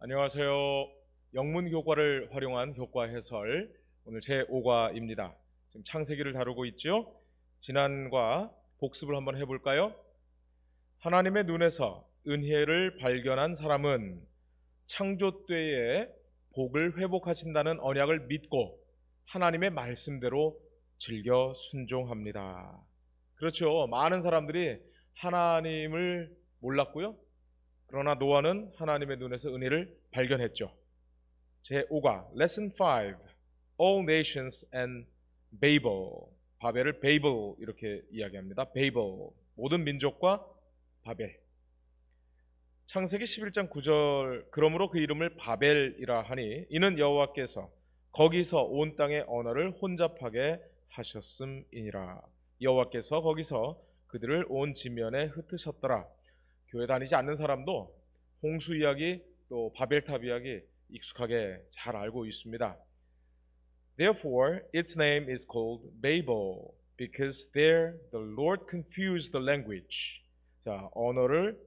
안녕하세요. 영문 교과를 활용한 교과 해설 오늘 제 5과입니다. 지금 창세기를 다루고 있죠? 지난과 복습을 한번 해볼까요? 하나님의 눈에서 은혜를 발견한 사람은 창조 때에 복을 회복하신다는 언약을 믿고 하나님의 말씀대로 즐겨 순종합니다. 그렇죠. 많은 사람들이 하나님을 몰랐고요. 그러나 노아는 하나님의 눈에서 은혜를 발견했죠. 제5과 Lesson 5 All Nations and Babel. 바벨을 베이블 이렇게 이야기합니다. 베이블 모든 민족과 바벨. 창세기 11장 9절 그러므로 그 이름을 바벨이라 하니 이는 여호와께서 거기서 온 땅의 언어를 혼잡하게 하셨음이니라. 여호와께서 거기서 그들을 온 지면에 흩으셨더라. 교회 다니지 않는 사람도 홍수 이야기 또 바벨탑 이야기 익숙하게 잘 알고 있습니다. Therefore, its name is called Babel, because there the Lord confused the language. 자, 언어를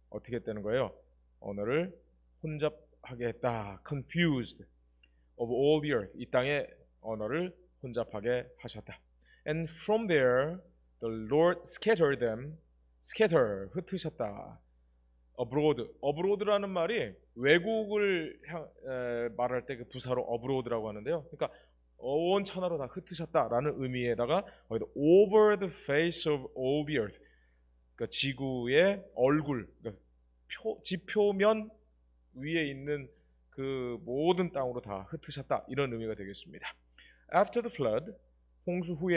어떻게 했다는 거예요? 언어를 혼잡하게 했다. Confused of all the earth. 이 땅의 언어를 혼잡하게 하셨다. And from there, the Lord scattered them. scatter, 흩으셨다. abroad라는 말이 외국을 말할 때 그 부사로 abroad라고 하는데요. 그러니까 온 천하로 다 흩으셨다라는 의미에다가 over the face of all the earth. 그러니까 지구의 얼굴, 그러니까 지표면 위에 있는 그 모든 땅으로 다 흩으셨다 이런 의미가 되겠습니다. After the flood, 홍수 후에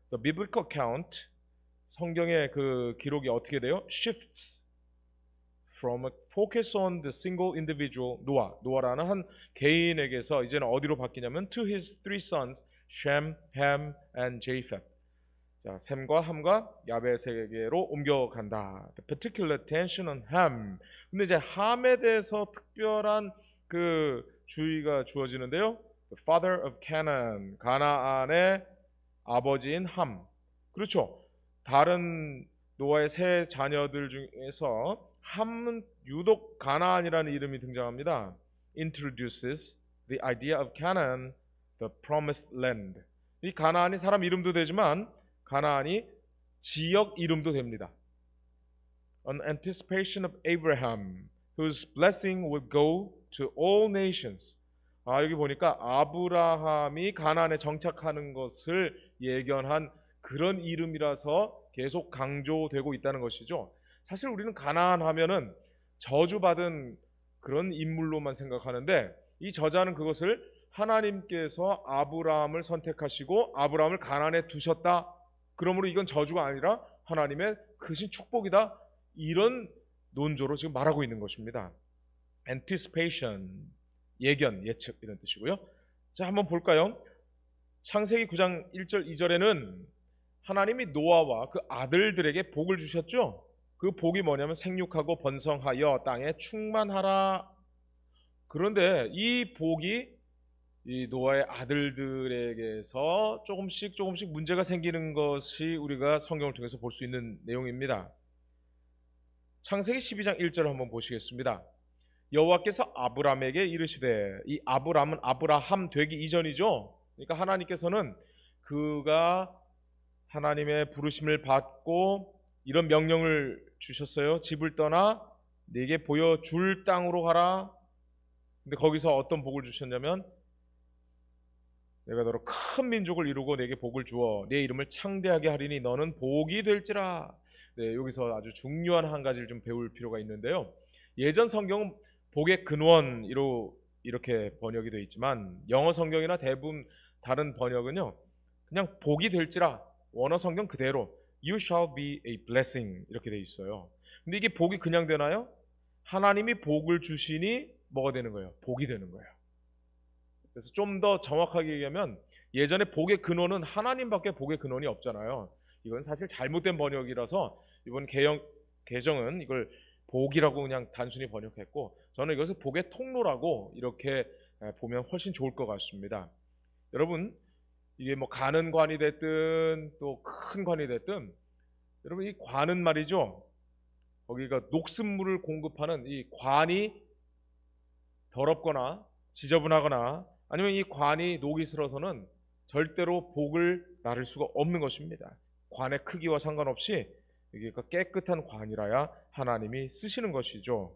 the biblical account 성경의 그 기록이 어떻게 돼요? Shifts from a focus on the single individual 노아라는 한 개인에게서 이제는 어디로 바뀌냐면 to his three sons Shem, Ham, and Japheth. 자, 셈과 함과 야벳에게로 옮겨간다. The particular attention on Ham. 근데 이제 함에 대해서 특별한 그 주의가 주어지는데요. The father of Canaan. 가나안의 아버지인 함. 그렇죠. 다른 노아의 세 자녀들 중에서 함은 유독 가나안이라는 이름이 등장합니다. Introduces the idea of Canaan, the promised land. 이 가나안이 사람 이름도 되지만 가나안이 지역 이름도 됩니다. An anticipation of Abraham, whose blessing would go to all nations. 여기 보니까 아브라함이 가나안에 정착하는 것을 예견한 그런 이름이라서 계속 강조되고 있다는 것이죠. 사실 우리는 가나안 하면은 저주받은 그런 인물로만 생각하는데 이 저자는 그것을 하나님께서 아브라함을 선택하시고 아브라함을 가나안에 두셨다. 그러므로 이건 저주가 아니라 하나님의 크신 축복이다. 이런 논조로 지금 말하고 있는 것입니다. Anticipation, 예견, 예측 이런 뜻이고요. 자, 한번 볼까요? 창세기 9장 1절 2절에는 하나님이 노아와 그 아들들에게 복을 주셨죠. 그 복이 뭐냐면 생육하고 번성하여 땅에 충만하라. 그런데 이 복이 이 노아의 아들들에게서 조금씩 문제가 생기는 것이 우리가 성경을 통해서 볼 수 있는 내용입니다. 창세기 12장 1절을 한번 보시겠습니다. 여호와께서 아브람에게 이르시되, 이 아브람은 아브라함 되기 이전이죠. 그러니까 하나님께서는 그가 하나님의 부르심을 받고 이런 명령을 주셨어요. 집을 떠나 네게 보여줄 땅으로 가라. 근데 거기서 어떤 복을 주셨냐면 내가 너로 큰 민족을 이루고 내게 복을 주어 내 이름을 창대하게 하리니 너는 복이 될지라. 네, 여기서 아주 중요한 한 가지를 좀 배울 필요가 있는데요. 예전 성경은 복의 근원으로 이렇게 번역이 되어 있지만 영어 성경이나 대부분 다른 번역은요 그냥 복이 될지라, 원어 성경 그대로 You shall be a blessing 이렇게 되어 있어요. 근데 이게 복이 그냥 되나요? 하나님이 복을 주시니 뭐가 되는 거예요? 복이 되는 거예요. 그래서 좀 더 정확하게 얘기하면 예전에 복의 근원은 하나님밖에 복의 근원이 없잖아요. 이건 사실 잘못된 번역이라서 이번 개정은 이걸 복이라고 그냥 단순히 번역했고 저는 이것을 복의 통로라고 이렇게 보면 훨씬 좋을 것 같습니다. 여러분 이게 뭐 가는 관이 됐든 또 큰 관이 됐든 여러분 이 관은 말이죠. 거기가 녹슨물을 공급하는 이 관이 더럽거나 지저분하거나 아니면 이 관이 녹이 슬어서는 절대로 복을 나를 수가 없는 것입니다. 관의 크기와 상관없이 여기가 깨끗한 관이라야 하나님이 쓰시는 것이죠.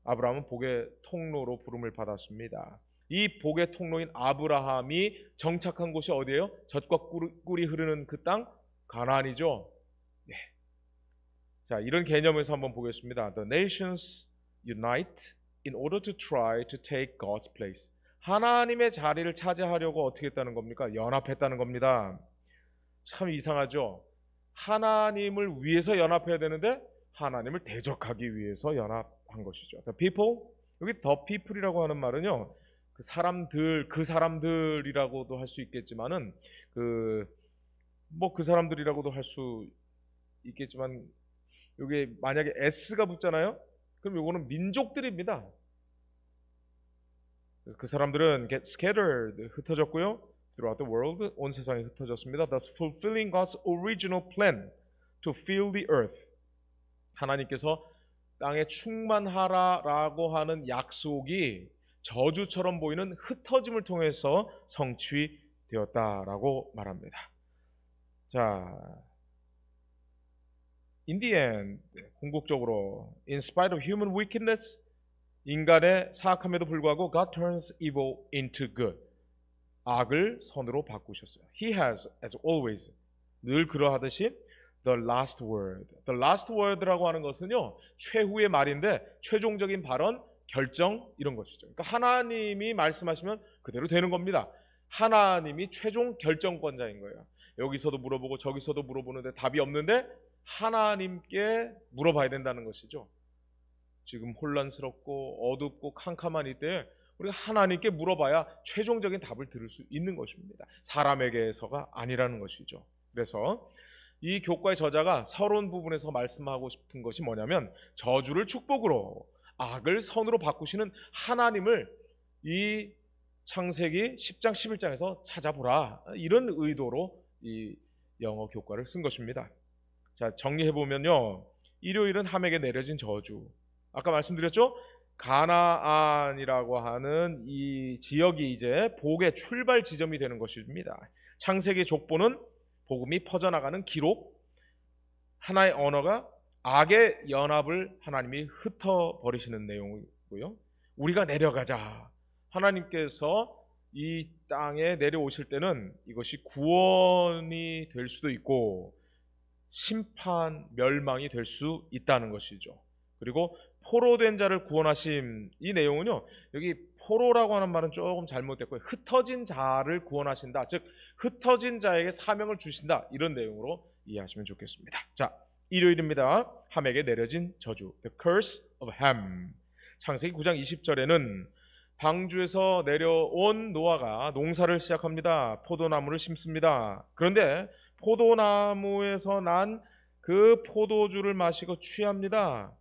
아브라함은 복의 통로로 부름을 받았습니다. 이 복의 통로인 아브라함이 정착한 곳이 어디예요? 젖과 꿀이 흐르는 그 땅 가나안이죠. 네. 자, 이런 개념에서 한번 보겠습니다. The nations unite in order to try to take God's place. 하나님의 자리를 차지하려고 어떻게 했다는 겁니까? 연합했다는 겁니다. 참 이상하죠. 하나님을 위해서 연합해야 되는데 하나님을 대적하기 위해서 연합한 것이죠. The people, 여기 the people이라고 하는 말은요, 그 사람들이라고도 할 수 있겠지만은 그 사람들이라고도 할 수 있겠지만 여기 만약에 s가 붙잖아요. 그럼 요거는 민족들입니다. 그 사람들은 get scattered, 흩어졌고요. throughout the world, 온 세상에 흩어졌습니다. Thus fulfilling God's original plan to fill the earth. 하나님께서 땅에 충만하라라고 하는 약속이 저주처럼 보이는 흩어짐을 통해서 성취되었다라고 말합니다. 자, in the end, 궁극적으로 in spite of human wickedness, 인간의 사악함에도 불구하고 God turns evil into good. 악을 선으로 바꾸셨어요. He has, as always, 늘 그러하듯이 the last word. The last word라고 하는 것은요, 최후의 말인데 최종적인 발언, 결정 이런 것이죠. 그러니까 하나님이 말씀하시면 그대로 되는 겁니다. 하나님이 최종 결정권자인 거예요. 여기서도 물어보고 저기서도 물어보는데 답이 없는데 하나님께 물어봐야 된다는 것이죠. 지금 혼란스럽고 어둡고 캄캄한 이때에 우리가 하나님께 물어봐야 최종적인 답을 들을 수 있는 것입니다. 사람에게서가 아니라는 것이죠. 그래서 이 교과의 저자가 서론 부분에서 말씀하고 싶은 것이 뭐냐면 저주를 축복으로 악을 선으로 바꾸시는 하나님을 이 창세기 10장 11장에서 찾아보라, 이런 의도로 이 영어 교과를 쓴 것입니다. 자, 정리해보면요, 일요일은 함에게 내려진 저주, 아까 말씀드렸죠? 가나안이라고 하는 이 지역이 이제 복의 출발 지점이 되는 것입니다. 창세기 족보는 복음이 퍼져나가는 기록, 하나의 언어가 악의 연합을 하나님이 흩어버리시는 내용이고요. 우리가 내려가자. 하나님께서 이 땅에 내려오실 때는 이것이 구원이 될 수도 있고 심판, 멸망이 될 수 있다는 것이죠. 그리고 포로된 자를 구원하심, 이 내용은요, 여기 포로라고 하는 말은 조금 잘못됐고요. 흩어진 자를 구원하신다, 즉 흩어진 자에게 사명을 주신다, 이런 내용으로 이해하시면 좋겠습니다. 자, 일요일입니다. 함에게 내려진 저주, The Curse of Ham. 창세기 9장 20절에는 방주에서 내려온 노아가 농사를 시작합니다. 포도나무를 심습니다. 그런데 포도나무에서 난 그 포도주를 마시고 취합니다.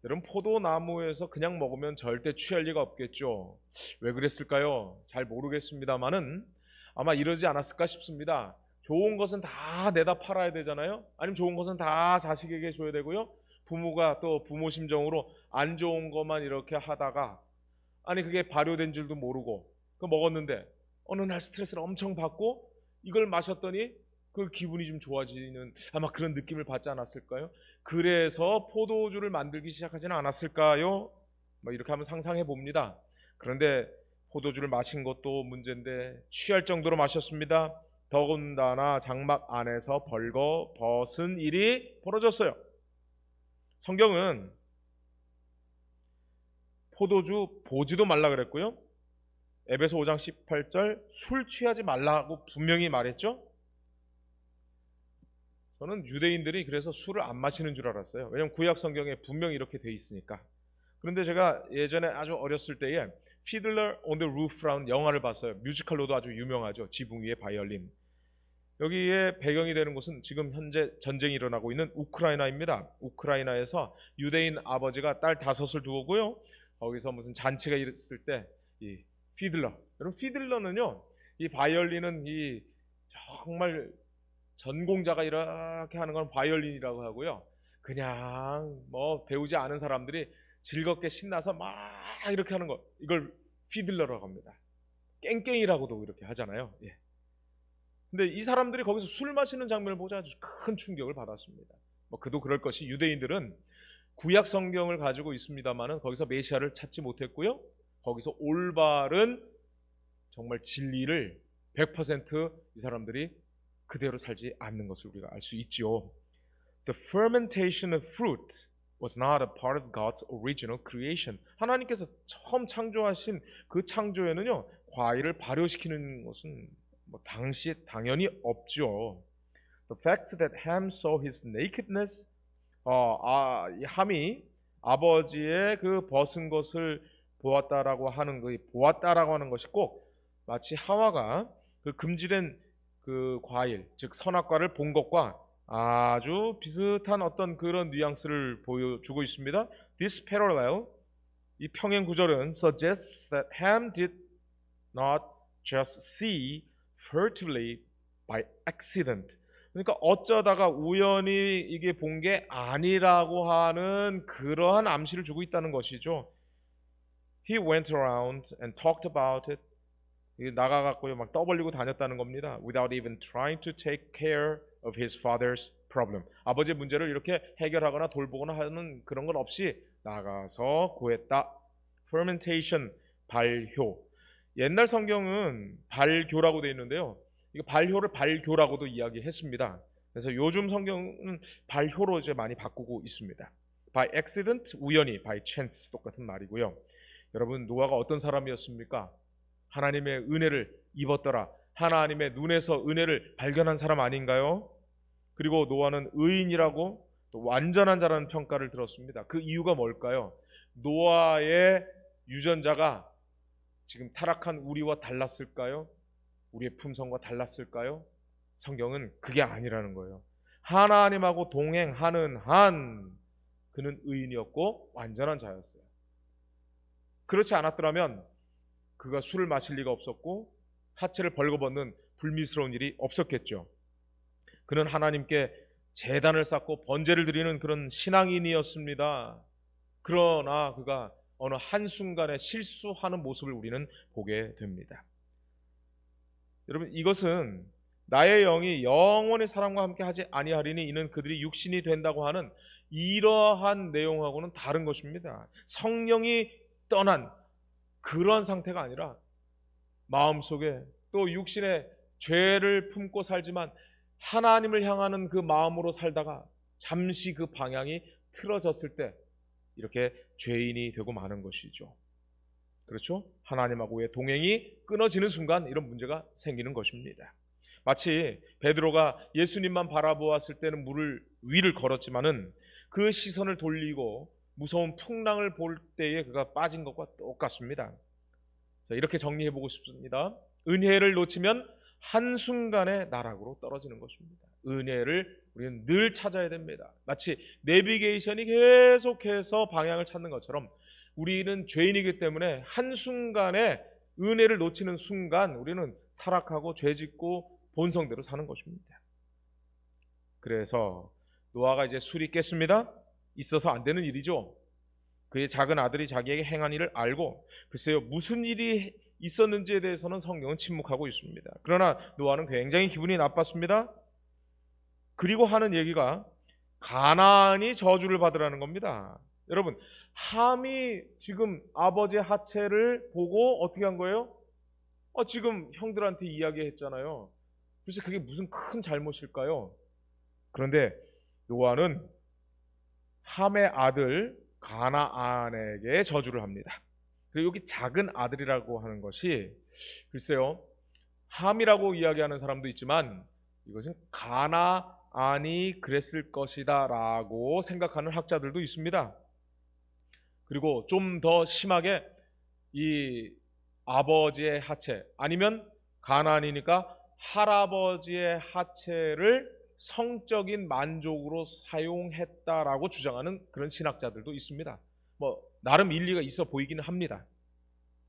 여러분, 포도나무에서 그냥 먹으면 절대 취할 리가 없겠죠. 왜 그랬을까요? 잘 모르겠습니다만은 아마 이러지 않았을까 싶습니다. 좋은 것은 다 내다 팔아야 되잖아요. 아니면 좋은 것은 다 자식에게 줘야 되고요. 부모가 또 부모 심정으로 안 좋은 것만 이렇게 하다가 아니 그게 발효된 줄도 모르고 그거 먹었는데 어느 날 스트레스를 엄청 받고 이걸 마셨더니 그 기분이 좀 좋아지는 아마 그런 느낌을 받지 않았을까요? 그래서 포도주를 만들기 시작하지는 않았을까요? 이렇게 한번 상상해 봅니다. 그런데 포도주를 마신 것도 문제인데 취할 정도로 마셨습니다. 더군다나 장막 안에서 벌거벗은 일이 벌어졌어요. 성경은 포도주 보지도 말라 그랬고요. 에베소 5장 18절 술 취하지 말라고 분명히 말했죠. 저는 유대인들이 그래서 술을 안 마시는 줄 알았어요. 왜냐하면 구약 성경에 분명히 이렇게 돼 있으니까. 그런데 제가 예전에 아주 어렸을 때에 Fiddler on the Roof라는 영화를 봤어요. 뮤지컬로도 아주 유명하죠. 지붕 위의 바이올린. 여기에 배경이 되는 곳은 지금 현재 전쟁이 일어나고 있는 우크라이나입니다. 우크라이나에서 유대인 아버지가 딸 5을 두고요. 거기서 무슨 잔치가 있을 때 이 피들러. 여러분, 피들러는요, 이 바이올린은 이 정말 전공자가 이렇게 하는 건 바이올린이라고 하고요. 그냥 뭐 배우지 않은 사람들이 즐겁게 신나서 막 이렇게 하는 거, 이걸 피들러라고 합니다. 깽깽이라고도 이렇게 하잖아요. 예. 근데 이 사람들이 거기서 술 마시는 장면을 보자 아주 큰 충격을 받았습니다. 뭐 그도 그럴 것이 유대인들은 구약 성경을 가지고 있습니다만은 거기서 메시아를 찾지 못했고요. 거기서 올바른 정말 진리를 100% 이 사람들이 그대로 살지 않는 것을 우리가 알 수 있죠. The fermentation of fruit was not a part of God's original creation. 하나님께서 처음 창조하신 그 창조에는요, 과일을 발효시키는 것은 뭐 당시에 당연히 없죠. The fact that Ham saw his nakedness, 이 함이 아버지의 그 벗은 것을 보았다라고 하는 것이 꼭 마치 하와가 그 금지된 그 과일, 즉 선악과를 본 것과 아주 비슷한 어떤 그런 뉘앙스를 보여주고 있습니다. This parallel, 이 평행 구절은 suggests that Ham did not just see furtively by accident. 그러니까 어쩌다가 우연히 이게 본 게 아니라고 하는 그러한 암시를 주고 있다는 것이죠. He went around and talked about it. 나가갖고 막 떠벌리고 다녔다는 겁니다. Without even trying to take care of his father's problem. 아버지의 문제를 이렇게 해결하거나 돌보거나 하는 그런 건 없이 나가서 구했다. Fermentation, 발효. 옛날 성경은 발교라고 되어 있는데요. 이거 발효를 발교라고도 이야기했습니다. 그래서 요즘 성경은 발효로 이제 많이 바꾸고 있습니다. By accident, 우연히, by chance 똑같은 말이고요. 여러분, 노아가 어떤 사람이었습니까? 하나님의 은혜를 입었더라. 하나님의 눈에서 은혜를 발견한 사람 아닌가요? 그리고 노아는 의인이라고 또 완전한 자라는 평가를 들었습니다. 그 이유가 뭘까요? 노아의 유전자가 지금 타락한 우리와 달랐을까요? 우리의 품성과 달랐을까요? 성경은 그게 아니라는 거예요. 하나님하고 동행하는 한 그는 의인이었고 완전한 자였어요. 그렇지 않았더라면 그가 술을 마실 리가 없었고 하체를 벌거벗는 불미스러운 일이 없었겠죠. 그는 하나님께 제단을 쌓고 번제를 드리는 그런 신앙인이었습니다. 그러나 그가 어느 한순간에 실수하는 모습을 우리는 보게 됩니다. 여러분, 이것은 나의 영이 영원히 사람과 함께 하지 아니하리니 이는 그들이 육신이 된다고 하는 이러한 내용하고는 다른 것입니다. 성령이 떠난 그런 상태가 아니라 마음속에 또 육신의 죄를 품고 살지만 하나님을 향하는 그 마음으로 살다가 잠시 그 방향이 틀어졌을 때 이렇게 죄인이 되고 마는 것이죠. 그렇죠? 하나님하고의 동행이 끊어지는 순간 이런 문제가 생기는 것입니다. 마치 베드로가 예수님만 바라보았을 때는 물을 위를 걸었지만은 그 시선을 돌리고 무서운 풍랑을 볼 때에 그가 빠진 것과 똑같습니다. 자, 이렇게 정리해보고 싶습니다. 은혜를 놓치면 한순간에 나락으로 떨어지는 것입니다. 은혜를 우리는 늘 찾아야 됩니다. 마치 내비게이션이 계속해서 방향을 찾는 것처럼 우리는 죄인이기 때문에 한순간에 은혜를 놓치는 순간 우리는 타락하고 죄짓고 본성대로 사는 것입니다. 그래서 노아가 이제 술이 깼습니다. 있어서 안 되는 일이죠. 그의 작은 아들이 자기에게 행한 일을 알고 글쎄요 무슨 일이 있었는지에 대해서는 성경은 침묵하고 있습니다. 그러나 노아는 굉장히 기분이 나빴습니다. 그리고 하는 얘기가 가나안이 저주를 받으라는 겁니다. 여러분, 함이 지금 아버지의 하체를 보고 어떻게 한 거예요? 지금 형들한테 이야기했잖아요. 글쎄 그게 무슨 큰 잘못일까요? 그런데 노아는 함의 아들 가나안에게 저주를 합니다. 그리고 여기 작은 아들이라고 하는 것이 글쎄요 함이라고 이야기하는 사람도 있지만 이것은 가나안이 그랬을 것이다 라고 생각하는 학자들도 있습니다. 그리고 좀 더 심하게 이 아버지의 하체 아니면 가나안이니까 할아버지의 하체를 성적인 만족으로 사용했다라고 주장하는 그런 신학자들도 있습니다. 뭐 나름 일리가 있어 보이기는 합니다.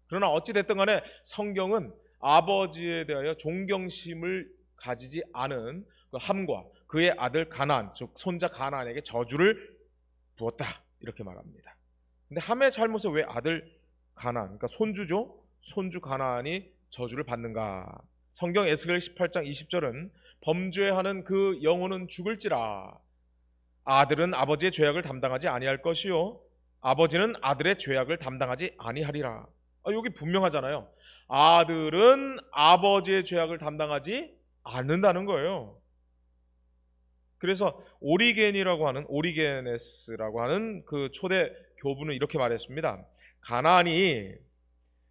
그러나 어찌됐든 간에 성경은 아버지에 대하여 존경심을 가지지 않은 그 함과 그의 아들 가나안, 즉 손자 가나안에게 저주를 부었다 이렇게 말합니다. 근데 함의 잘못에 왜 아들 가나안, 그러니까 손주죠. 손주 가나안이 저주를 받는가? 성경 에스겔 18장 20절은 범죄하는 그 영혼은 죽을지라. 아들은 아버지의 죄악을 담당하지 아니할 것이요 아버지는 아들의 죄악을 담당하지 아니하리라. 여기 분명하잖아요. 아들은 아버지의 죄악을 담당하지 않는다는 거예요. 그래서 오리게네스라고 하는 그 초대 교부는 이렇게 말했습니다. 가나안이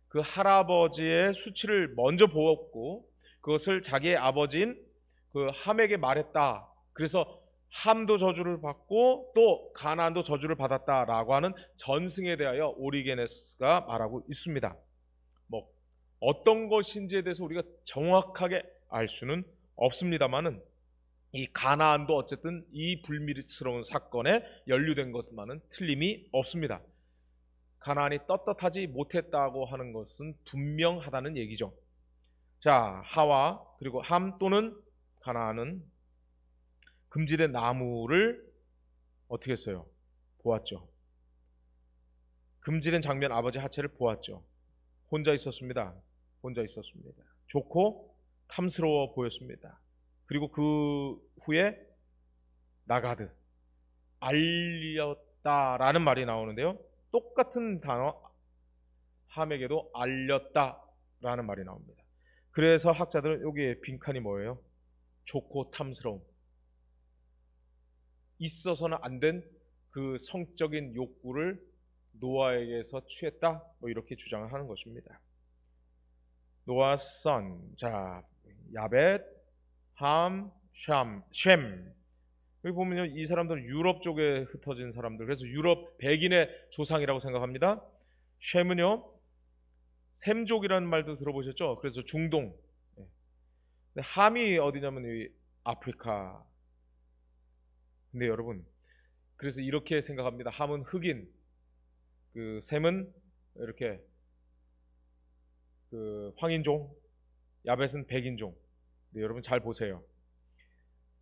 그 할아버지의 수치를 먼저 보았고 그것을 자기의 아버지인 그 함에게 말했다. 그래서 함도 저주를 받고 또 가나안도 저주를 받았다라고 하는 전승에 대하여 오리게네스가 말하고 있습니다. 뭐 어떤 것인지에 대해서 우리가 정확하게 알 수는 없습니다만은 이 가나안도 어쨌든 이 불미스러운 사건에 연루된 것만은 틀림이 없습니다. 가나안이 떳떳하지 못했다고 하는 것은 분명하다는 얘기죠. 자, 하와 그리고 함 또는 가나안은 금지된 나무를 어떻게 했어요? 보았죠. 금지된 장면 아버지 하체를 보았죠. 혼자 있었습니다. 좋고 탐스러워 보였습니다. 그리고 그 후에 나가드, 알렸다라는 말이 나오는데요. 똑같은 단어 함에게도 알렸다라는 말이 나옵니다. 그래서 학자들은 여기에 빈칸이 뭐예요? 좋고 탐스러움. 있어서는 안 된 그 성적인 욕구를 노아에게서 취했다, 뭐 이렇게 주장을 하는 것입니다. 노아 선, 자 야벳, 함, 셈. 여기 보면요, 이 사람들은 유럽 쪽에 흩어진 사람들, 그래서 유럽 백인의 조상이라고 생각합니다. 셈은요, 셈족이라는 말도 들어보셨죠? 그래서 중동. 근데 함이 어디냐면 이 아프리카. 근데 여러분, 그래서 이렇게 생각합니다. 함은 흑인, 그 셈은 이렇게 그 황인종, 야벳은 백인종. 네, 여러분 잘 보세요.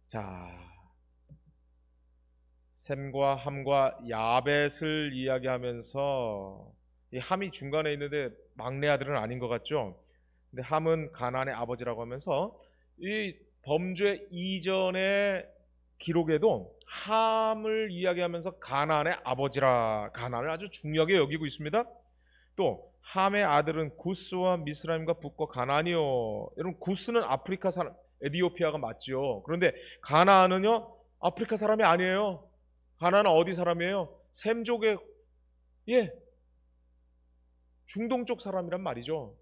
자, 셈과 함과 야벳을 이야기하면서 이 함이 중간에 있는데 막내 아들은 아닌 것 같죠? 근데 함은 가나안의 아버지라고 하면서 이 범죄 이전의 기록에도 함을 이야기하면서 가나안의 아버지라, 가나안을 아주 중요하게 여기고 있습니다. 또 함의 아들은 구스와 미스라임과 북과 가나안이요. 여러분, 구스는 아프리카 사람, 에디오피아가 맞지요. 그런데 가나안은요, 아프리카 사람이 아니에요. 가나안은 어디 사람이에요? 셈족의, 중동 쪽 사람이란 말이죠.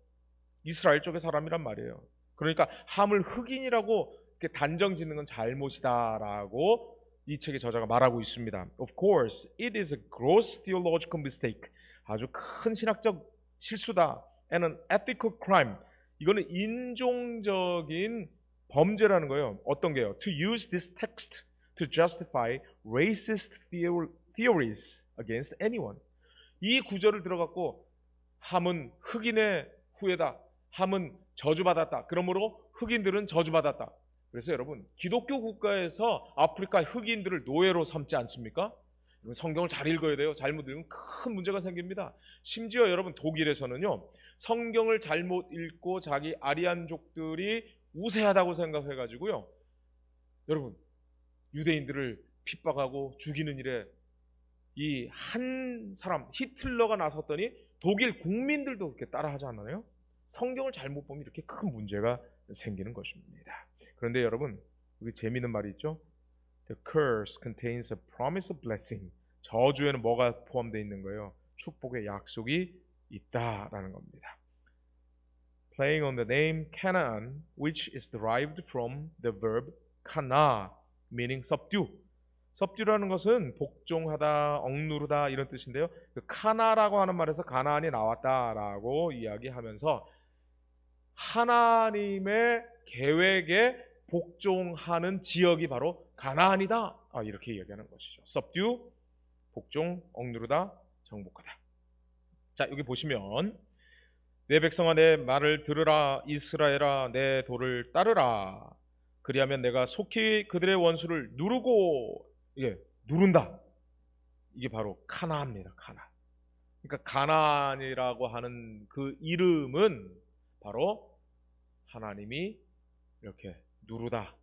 이스라엘 쪽의 사람이란 말이에요. 그러니까 함을 흑인이라고 이렇게 단정 짓는 건 잘못이다라고 이 책의 저자가 말하고 있습니다. Of course, it is a gross theological mistake. 아주 큰 신학적 실수다. And an ethical crime. 이거는 인종적인 범죄라는 거예요. 어떤 게요? To use this text to justify racist theories against anyone. 이 구절을 들어갖고 함은 흑인의 후예다. 함은 저주받았다. 그러므로 흑인들은 저주받았다. 그래서 여러분, 기독교 국가에서 아프리카 흑인들을 노예로 삼지 않습니까? 성경을 잘 읽어야 돼요. 잘못 읽으면 큰 문제가 생깁니다. 심지어 여러분, 독일에서는요, 성경을 잘못 읽고 자기 아리안족들이 우세하다고 생각해가지고요, 여러분, 유대인들을 핍박하고 죽이는 일에 이 한 사람, 히틀러가 나섰더니 독일 국민들도 그렇게 따라하지 않나요? 성경을 잘못 보면 이렇게 큰 문제가 생기는 것입니다. 그런데 여러분, 여기 재미있는 말이 있죠? The curse contains a promise of blessing. 저주에는 뭐가 포함되어 있는 거예요? 축복의 약속이 있다라는 겁니다. Playing on the name Canaan, which is derived from the verb kana, meaning subdue. subdue라는 것은 복종하다, 억누르다 이런 뜻인데요. 그 카나라고 하는 말에서 가나안이 나왔다라고 이야기하면서 하나님의 계획에 복종하는 지역이 바로 가나안이다. 이렇게 이야기하는 것이죠. subdue, 복종, 억누르다, 정복하다. 자, 여기 보시면 내 백성아 내 말을 들으라. 이스라엘아 내 도를 따르라. 그리하면 내가 속히 그들의 원수를 누르고, 누른다. 이게 바로 카나입니다. 카나. 그러니까 가나안이라고 하는 그 이름은 바로 하나님이 이렇게 누르다.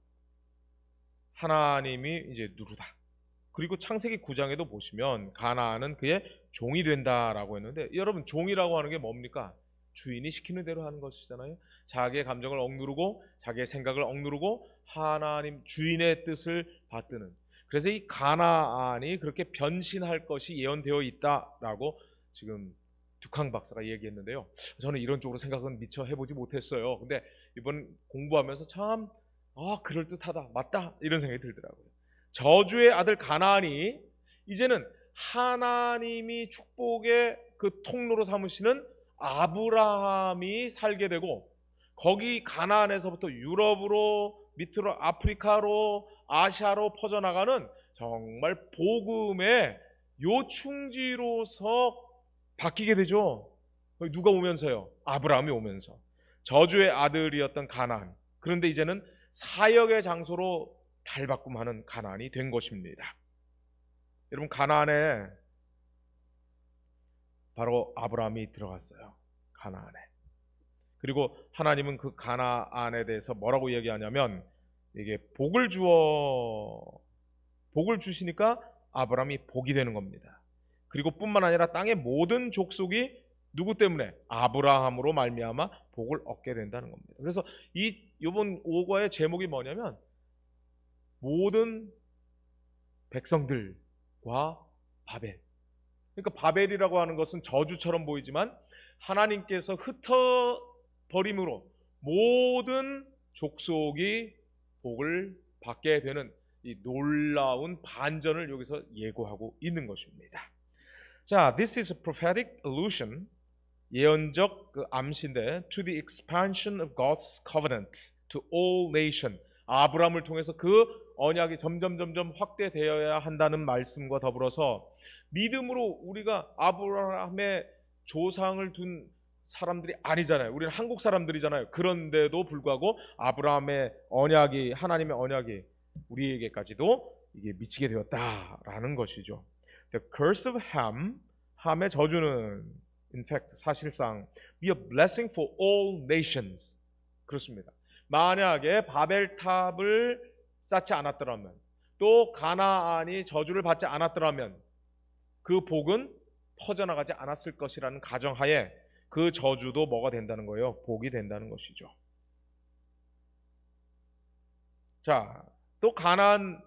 하나님이 이제 누르다. 그리고 창세기 9장에도 보시면 가나안은 그의 종이 된다라고 했는데, 여러분 종이라고 하는 게 뭡니까? 주인이 시키는 대로 하는 것이잖아요. 자기의 감정을 억누르고 자기의 생각을 억누르고 하나님 주인의 뜻을 받드는. 그래서 이 가나안이 그렇게 변신할 것이 예언되어 있다라고 지금 둑항 박사가 얘기했는데요. 저는 이런 쪽으로 생각은 미처 해보지 못했어요. 근데 이번 공부하면서 참 그럴듯하다, 맞다, 이런 생각이 들더라고요. 저주의 아들 가나안이 이제는 하나님이 축복의 그 통로로 삼으시는 아브라함이 살게 되고, 거기 가나안에서부터 유럽으로, 밑으로 아프리카로, 아시아로 퍼져나가는 정말 복음의 요충지로서 바뀌게 되죠. 누가 오면서요? 아브라함이 오면서. 저주의 아들이었던 가나안, 그런데 이제는 사역의 장소로 달바꿈하는 가나안이 된 것입니다. 여러분, 가나안에 바로 아브라함이 들어갔어요. 가나안에. 그리고 하나님은 그 가나안에 대해서 뭐라고 얘기하냐면, 이게 복을 주시니까 아브라함이 복이 되는 겁니다. 그리고 뿐만 아니라 땅의 모든 족속이 누구 때문에? 아브라함으로 말미암아 복을 얻게 된다는 겁니다. 그래서 이번 5과의 제목이 뭐냐면, 모든 백성들과 바벨. 그러니까 바벨이라고 하는 것은 저주처럼 보이지만 하나님께서 흩어버림으로 모든 족속이 복을 받게 되는 이 놀라운 반전을 여기서 예고하고 있는 것입니다. 자, this is a prophetic allusion, 예언적 그 암시인데, to the expansion of God's covenant to all nations. 아브라함을 통해서 그 언약이 점점 확대되어야 한다는 말씀과 더불어서, 믿음으로 우리가 아브라함의 조상을 둔 사람들이 아니잖아요. 우리는 한국 사람들이잖아요. 그런데도 불구하고 아브라함의 언약이, 하나님의 언약이 우리에게까지도 이게 미치게 되었다라는 것이죠. The curse of Ham, 함의 저주는 in fact 사실상 be a blessing for all nations. 그렇습니다. 만약에 바벨탑을 쌓지 않았더라면, 또 가나안이 저주를 받지 않았더라면 그 복은 퍼져나가지 않았을 것이라는 가정하에 그 저주도 뭐가 된다는 거예요? 복이 된다는 것이죠. 자, 또 가나안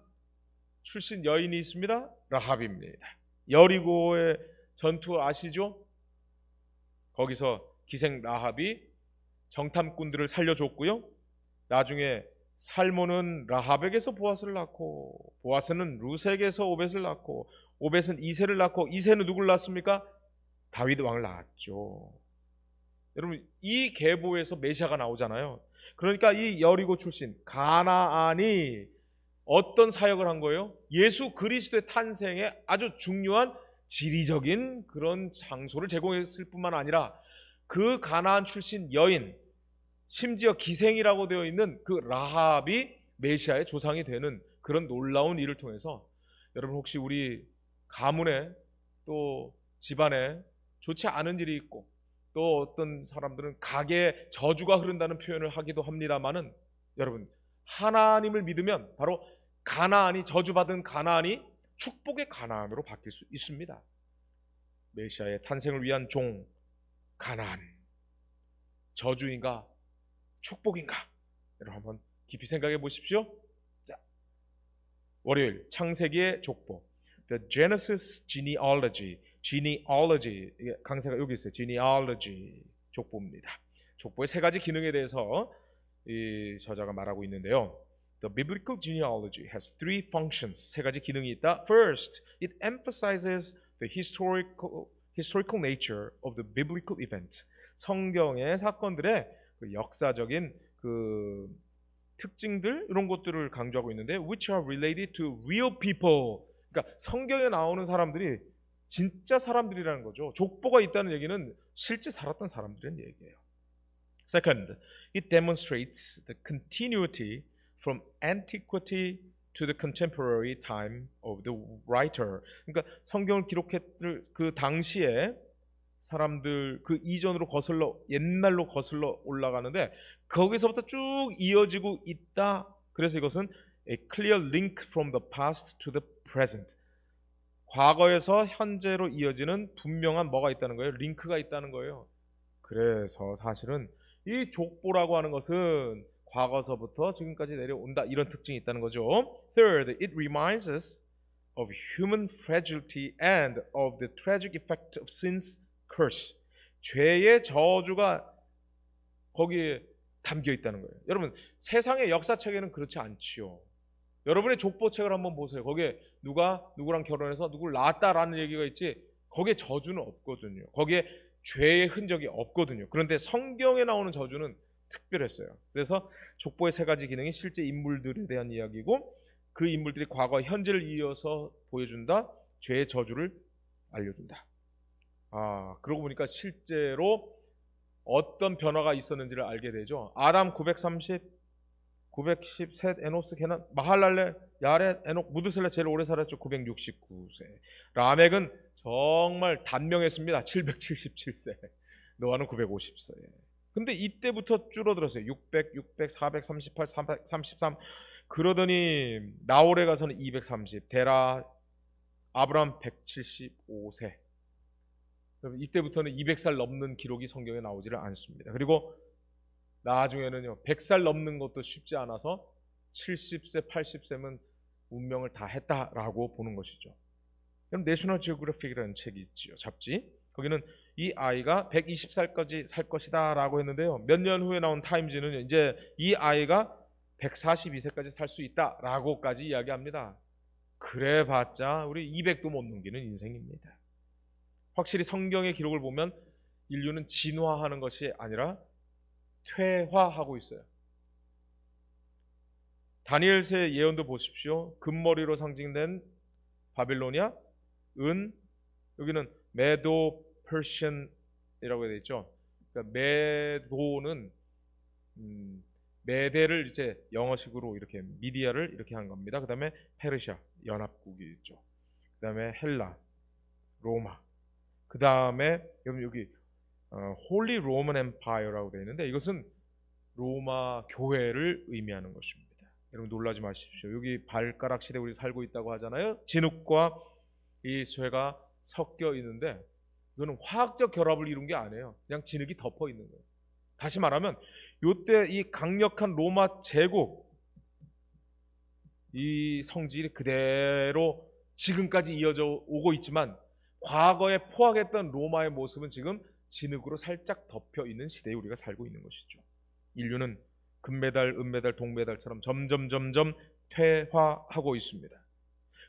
출신 여인이 있습니다. 라합입니다. 여리고의 전투 아시죠? 거기서 기생 라합이 정탐꾼들을 살려줬고요. 나중에 살몬은 라합에게서 보아스를 낳고, 보아스는 루색에서 오벳을 낳고, 오벳은 이새를 낳고, 이새는 누굴 낳습니까? 다윗 왕을 낳았죠. 여러분, 이 계보에서 메시아가 나오잖아요. 그러니까 이 여리고 출신 가나안이 어떤 사역을 한 거예요? 예수 그리스도의 탄생에 아주 중요한 지리적인 그런 장소를 제공했을 뿐만 아니라, 그 가나안 출신 여인, 심지어 기생이라고 되어 있는 그 라합이 메시아의 조상이 되는 그런 놀라운 일을 통해서, 여러분 혹시 우리 가문에 또 집안에 좋지 않은 일이 있고, 또 어떤 사람들은 가게에 저주가 흐른다는 표현을 하기도 합니다만은, 여러분 하나님을 믿으면 바로 가나안이, 저주받은 가나안이 축복의 가나안으로 바뀔 수 있습니다. 메시아의 탄생을 위한 종 가나안, 저주인가 축복인가? 여러분 한번 깊이 생각해 보십시오. 자, 월요일 창세기의 족보, The Genesis Genealogy. 강세가 여기 있어요. Genealogy, 족보입니다. 족보의 세 가지 기능에 대해서 이 저자가 말하고 있는데요. The biblical genealogy has three functions. 세 가지 기능이 있다. First, it emphasizes the historical nature of the biblical events. 성경의 사건들의 그 역사적인 그 특징들, 이런 것들을 강조하고 있는데, which are related to real people. 그러니까 성경에 나오는 사람들이 진짜 사람들이라는 거죠. 족보가 있다는 얘기는 실제 살았던 사람들이라는 얘기예요. Second, it demonstrates the continuity from antiquity to the contemporary time of the writer. 그러니까 성경을 기록했을 그 당시에 사람들 그 이전으로 거슬러 옛날로 거슬러 올라가는데 거기서부터 쭉 이어지고 있다. 그래서 이것은 a clear link from the past to the present. 과거에서 현재로 이어지는 분명한 뭐가 있다는 거예요? 링크가 있다는 거예요. 그래서 사실은 이 족보라고 하는 것은 과거서부터 지금까지 내려온다. 이런 특징이 있다는 거죠. Third, it reminds us of human fragility and of the tragic effect of sin's curse. 죄의 저주가 거기에 담겨 있다는 거예요. 여러분, 세상의 역사책에는 그렇지 않지요. 여러분의 족보책을 한번 보세요. 거기에 누가 누구랑 결혼해서 누구를 낳았다라는 얘기가 있지 거기에 저주는 없거든요. 거기에 죄의 흔적이 없거든요. 그런데 성경에 나오는 저주는 특별했어요. 그래서 족보의 세 가지 기능이 실제 인물들에 대한 이야기고 그 인물들이 과거 현재를 이어서 보여준다. 죄의 저주를 알려준다. 그러고 보니까 실제로 어떤 변화가 있었는지를 알게 되죠. 아담 930, 910, 셋, 에노스, 게난, 마할랄레, 야렛, 에녹, 무드셀라 제일 오래 살았죠. 969세. 라멕은 정말 단명했습니다. 777세. 노아는 950세. 근데 이때부터 줄어들었어요. 600, 600, 438, 433. 그러더니 나홀에 가서는 230, 데라, 아브람 175세. 이때부터는 200살 넘는 기록이 성경에 나오지를 않습니다. 그리고 나중에는요 100살 넘는 것도 쉽지 않아서 70세, 80세면 운명을 다 했다라고 보는 것이죠. 그럼 내셔널 지오그래픽이라는 책이 있지요. 잡지. 거기는 이 아이가 120살까지 살 것이다 라고 했는데요. 몇 년 후에 나온 타임즈는 이제 이 아이가 142세까지 살 수 있다 라고까지 이야기합니다. 그래봤자 우리 200도 못 넘기는 인생입니다. 확실히 성경의 기록을 보면 인류는 진화하는 것이 아니라 퇴화하고 있어요. 다니엘서의 예언도 보십시오. 금머리로 상징된 바빌로니아, 은, 여기는 메도 퍼시안이라고 되어 있죠. 그러니까 메도는 메대를 이제 영어식으로 이렇게 미디아를 이렇게 한 겁니다. 그 다음에 페르시아 연합국이 있죠. 그 다음에 헬라, 로마. 그 다음에 여기 홀리 로만 엠파이어라고 되어 있는데 이것은 로마 교회를 의미하는 것입니다. 여러분 놀라지 마십시오. 여기 발가락 시대 우리 살고 있다고 하잖아요. 진흙과 이 쇠가 섞여 있는데 이거는 화학적 결합을 이룬 게 아니에요. 그냥 진흙이 덮어 있는 거예요. 다시 말하면 이때 이 강력한 로마 제국 이 성질이 그대로 지금까지 이어져 오고 있지만 과거에 포악했던 로마의 모습은 지금 진흙으로 살짝 덮여 있는 시대에 우리가 살고 있는 것이죠. 인류는 금메달, 은메달, 동메달처럼 점점 퇴화하고 있습니다.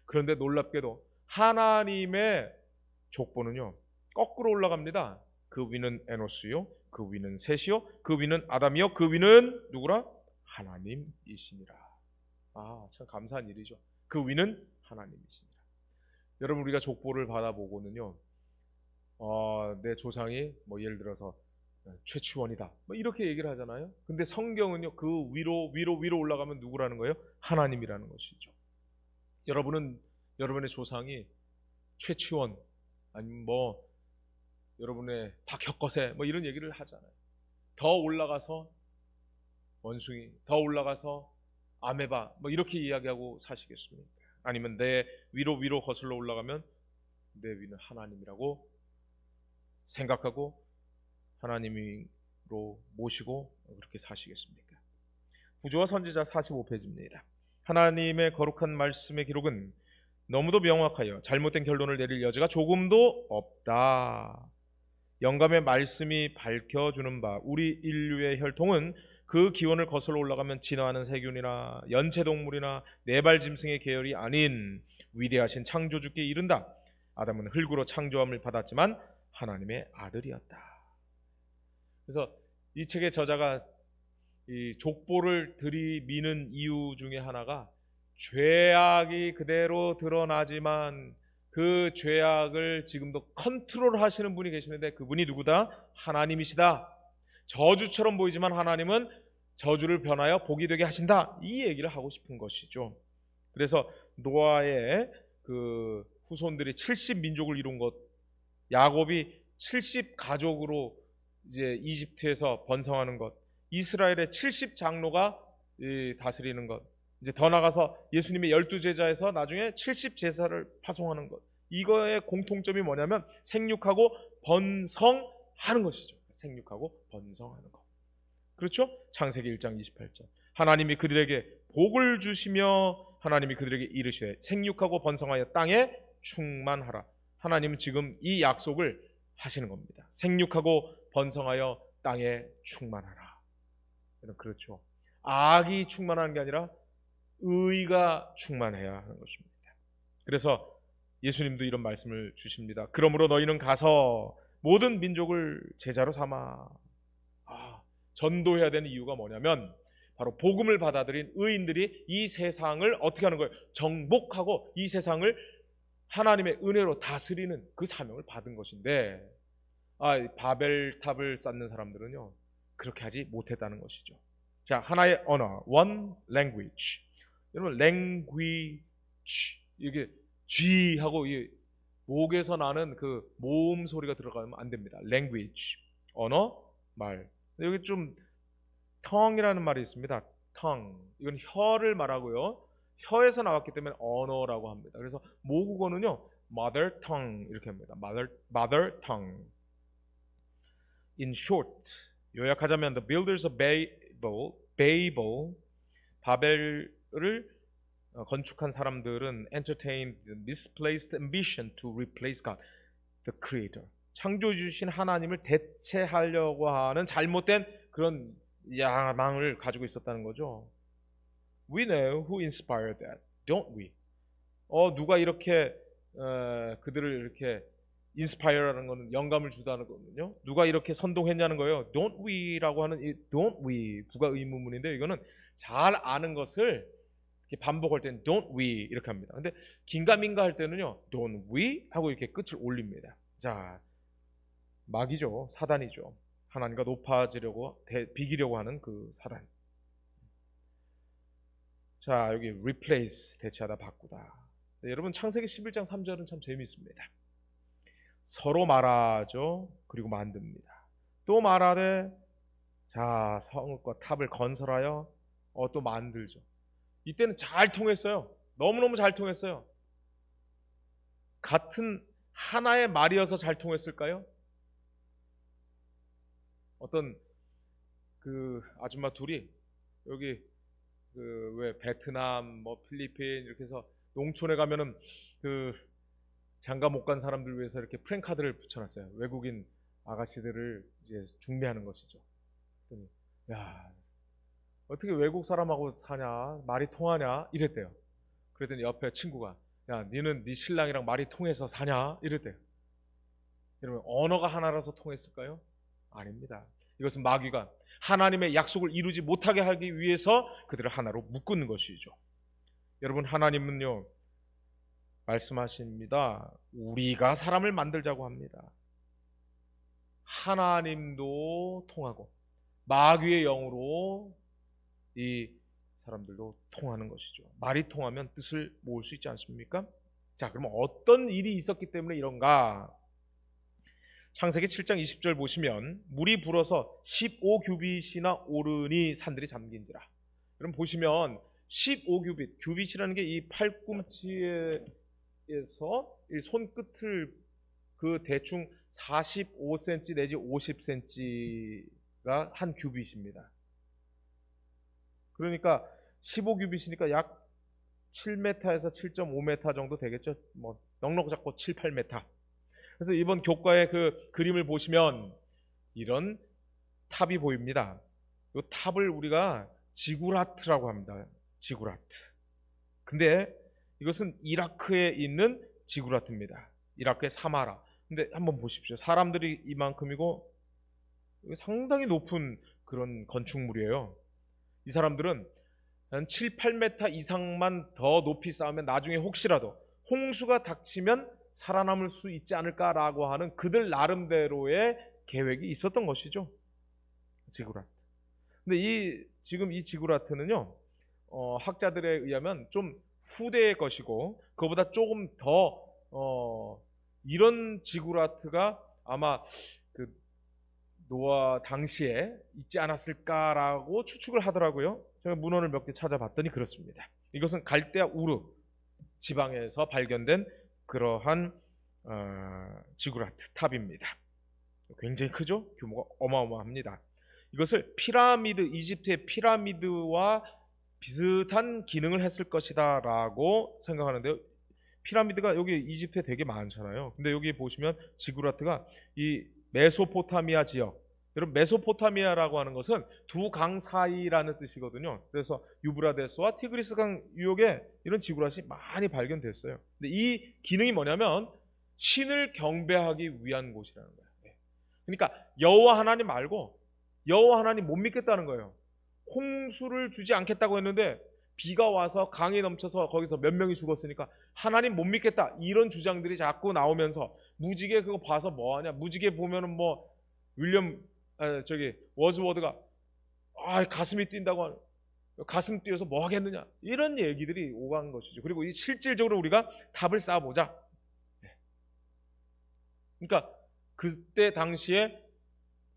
그런데 놀랍게도 하나님의 족보는요 거꾸로 올라갑니다. 그 위는 에노스요, 그 위는 셋이요, 그 위는 아담이요, 그 위는 누구라? 하나님이시니라. 참 감사한 일이죠. 그 위는 하나님이시니라. 여러분 우리가 족보를 받아보고는요 내 조상이 뭐 예를 들어서 최치원이다 뭐 이렇게 얘기를 하잖아요. 근데 성경은요 그 위로 올라가면 누구라는 거예요? 하나님이라는 것이죠. 여러분은 여러분의 조상이 최치원 아니면 뭐 여러분의 박혁거세 뭐 이런 얘기를 하잖아요. 더 올라가서 원숭이, 더 올라가서 아메바 뭐 이렇게 이야기하고 사시겠습니까? 아니면 내 위로 거슬러 올라가면 내 위는 하나님이라고 생각하고 하나님으로 모시고 그렇게 사시겠습니까? 구조와 선지자 45페이지입니다. 하나님의 거룩한 말씀의 기록은 너무도 명확하여 잘못된 결론을 내릴 여지가 조금도 없다. 영감의 말씀이 밝혀주는 바 우리 인류의 혈통은 그 기원을 거슬러 올라가면 진화하는 세균이나 연체동물이나 네발짐승의 계열이 아닌 위대하신 창조주께 이른다. 아담은 흙으로 창조함을 받았지만 하나님의 아들이었다. 그래서 이 책의 저자가 이 족보를 들이미는 이유 중에 하나가 죄악이 그대로 드러나지만 그 죄악을 지금도 컨트롤 하시는 분이 계시는데 그분이 누구다? 하나님이시다. 저주처럼 보이지만 하나님은 저주를 변하여 복이 되게 하신다. 이 얘기를 하고 싶은 것이죠. 그래서 노아의 그 후손들이 70민족을 이룬 것, 야곱이 70가족으로 이제 이집트에서 번성하는 것, 이스라엘의 70장로가 다스리는 것, 이제 더 나가서 예수님의 12제자에서 나중에 70제사를 파송하는 것, 이거의 공통점이 뭐냐면 생육하고 번성하는 것이죠. 생육하고 번성하는 것. 그렇죠? 창세기 1장 28절. 하나님이 그들에게 복을 주시며 하나님이 그들에게 이르시되 생육하고 번성하여 땅에 충만하라. 하나님은 지금 이 약속을 하시는 겁니다. 생육하고 번성하여 땅에 충만하라. 그렇죠. 악이 충만한 게 아니라 의가 충만해야 하는 것입니다. 그래서 예수님도 이런 말씀을 주십니다. 그러므로 너희는 가서 모든 민족을 제자로 삼아. 전도해야 되는 이유가 뭐냐면 바로 복음을 받아들인 의인들이 이 세상을 어떻게 하는 거예요? 정복하고 이 세상을 하나님의 은혜로 다스리는 그 사명을 받은 것인데, 바벨탑을 쌓는 사람들은요 그렇게 하지 못했다는 것이죠. 자, 하나의 언어, one language. 여러분, language, 이게 G하고 이 목에서 나는 그 모음 소리가 들어가면 안 됩니다. language, 언어, 말. 여기 좀 tongue이라는 말이 있습니다. tongue, 이건 혀를 말하고요, 혀에서 나왔기 때문에 언어라고 합니다. 그래서 모국어는요 mother tongue 이렇게 합니다. mother tongue. In short, 요약하자면 the builders of Babel, 바벨을 건축한 사람들은 entertained misplaced ambition to replace God, the Creator. 창조주신 하나님을 대체하려고 하는 잘못된 그런 야망을 가지고 있었다는 거죠. We know who inspired that, don't we? 누가 이렇게 그들을 이렇게 inspire라는 것은 영감을 주다는 거거든요. 누가 이렇게 선동했냐는 거예요. Don't we라고 하는 이 don't we 부가 의문문인데, 이거는 잘 아는 것을 이렇게 반복할 때는 don't we 이렇게 합니다. 근데 긴가민가 할 때는요 don't we 하고 이렇게 끝을 올립니다. 자, 마귀죠. 사단이죠. 하나님과 높아지려고 비기려고 하는 그 사단. 자, 여기 replace, 대체하다, 바꾸다. 네, 여러분, 창세기 11장 3절은 참 재미있습니다. 서로 말하죠. 그리고 만듭니다. 또 말하되, 자, 성읍과 탑을 건설하여 또 만들죠. 이때는 잘 통했어요. 너무너무 잘 통했어요. 같은 하나의 말이어서 잘 통했을까요? 어떤 그 아줌마 둘이 여기 그 왜 베트남, 뭐 필리핀 이렇게 해서 농촌에 가면은 그 장가 못 간 사람들 위해서 이렇게 프랭카드를 붙여놨어요. 외국인 아가씨들을 이제 중매하는 것이죠. 야, 어떻게 외국 사람하고 사냐, 말이 통하냐 이랬대요. 그랬더니 옆에 친구가, 야, 니는 네 신랑이랑 말이 통해서 사냐 이랬대요. 여러분, 언어가 하나라서 통했을까요? 아닙니다. 이것은 마귀가 하나님의 약속을 이루지 못하게 하기 위해서 그들을 하나로 묶는 것이죠. 여러분, 하나님은요 말씀하십니다. 우리가 사람을 만들자고 합니다. 하나님도 통하고 마귀의 영으로 이 사람들도 통하는 것이죠. 말이 통하면 뜻을 모을 수 있지 않습니까? 자, 그러면 어떤 일이 있었기 때문에 이런가? 창세기 7장 20절 보시면 물이 불어서 15규빗이나 오르니 산들이 잠긴지라. 여러분 보시면 15규빗, 규빗이라는 게 이 팔꿈치에서 이 손끝을 그 대충 45cm 내지 50cm가 한 규빗입니다. 그러니까 15규빗이니까 약 7m에서 7.5m 정도 되겠죠. 뭐 넉넉 잡고 7, 8m. 그래서 이번 교과의 그 그림을 보시면 이런 탑이 보입니다. 이 탑을 우리가 지구라트라고 합니다. 지구라트. 근데 이것은 이라크에 있는 지구라트입니다. 이라크의 사마라. 근데 한번 보십시오. 사람들이 이만큼이고 상당히 높은 그런 건축물이에요. 이 사람들은 한 7, 8m 이상만 더 높이 쌓으면 나중에 혹시라도 홍수가 닥치면 살아남을 수 있지 않을까라고 하는 그들 나름대로의 계획이 있었던 것이죠. 지구라트. 근데 지금 이 지구라트는요, 학자들에 의하면 좀 후대의 것이고, 그거보다 조금 더 이런 지구라트가 아마 그 노아 당시에 있지 않았을까라고 추측을 하더라고요. 제가 문헌을 몇 개 찾아봤더니 그렇습니다. 이것은 갈대아 우르 지방에서 발견된 그러한 지구라트 탑입니다. 굉장히 크죠? 규모가 어마어마합니다. 이것을 이집트의 피라미드와 비슷한 기능을 했을 것이다 라고 생각하는데요. 피라미드가 여기 이집트에 되게 많잖아요. 근데 여기 보시면 지구라트가 이 메소포타미아 지역, 여러분 메소포타미아라고 하는 것은 두 강 사이라는 뜻이거든요. 그래서 유브라데스와 티그리스 강 유역에 이런 지구라트가 많이 발견됐어요. 근데 이 기능이 뭐냐면 신을 경배하기 위한 곳이라는 거예요. 그러니까 여호와 하나님 말고 여호와 하나님 못 믿겠다는 거예요. 홍수를 주지 않겠다고 했는데 비가 와서 강이 넘쳐서 거기서 몇 명이 죽었으니까 하나님 못 믿겠다 이런 주장들이 자꾸 나오면서 무지개 그거 봐서 뭐하냐, 무지개 보면은 뭐 워즈워드가 가슴이 뛴다고 하는, 가슴 뛰어서 뭐 하겠느냐 이런 얘기들이 오간 것이죠. 그리고 이 실질적으로 우리가 답을 쌓아보자. 그러니까 그때 당시에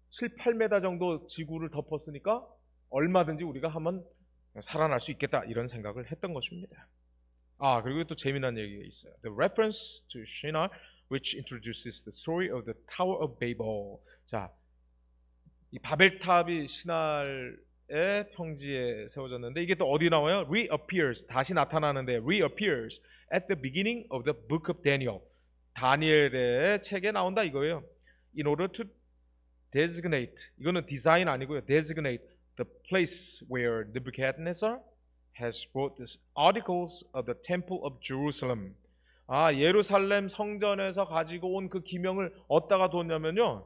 7, 8m 정도 지구를 덮었으니까 얼마든지 우리가 한번 살아날 수 있겠다 이런 생각을 했던 것입니다. 그리고 또 재미난 얘기가 있어요. The reference to Shinar, which introduces the story of the Tower of Babel. 자, 이 바벨탑이 시날의 평지에 세워졌는데 이게 또 어디 나와요? Reappears, 다시 나타나는데 reappears at the beginning of the book of Daniel. 다니엘의 책에 나온다 이거예요. In order to designate, 이거는 디자인 아니고요. designate the place where Nebuchadnezzar has brought the articles of the temple of Jerusalem. 예루살렘 성전에서 가지고 온 그 기명을 어디다가 뒀냐면요.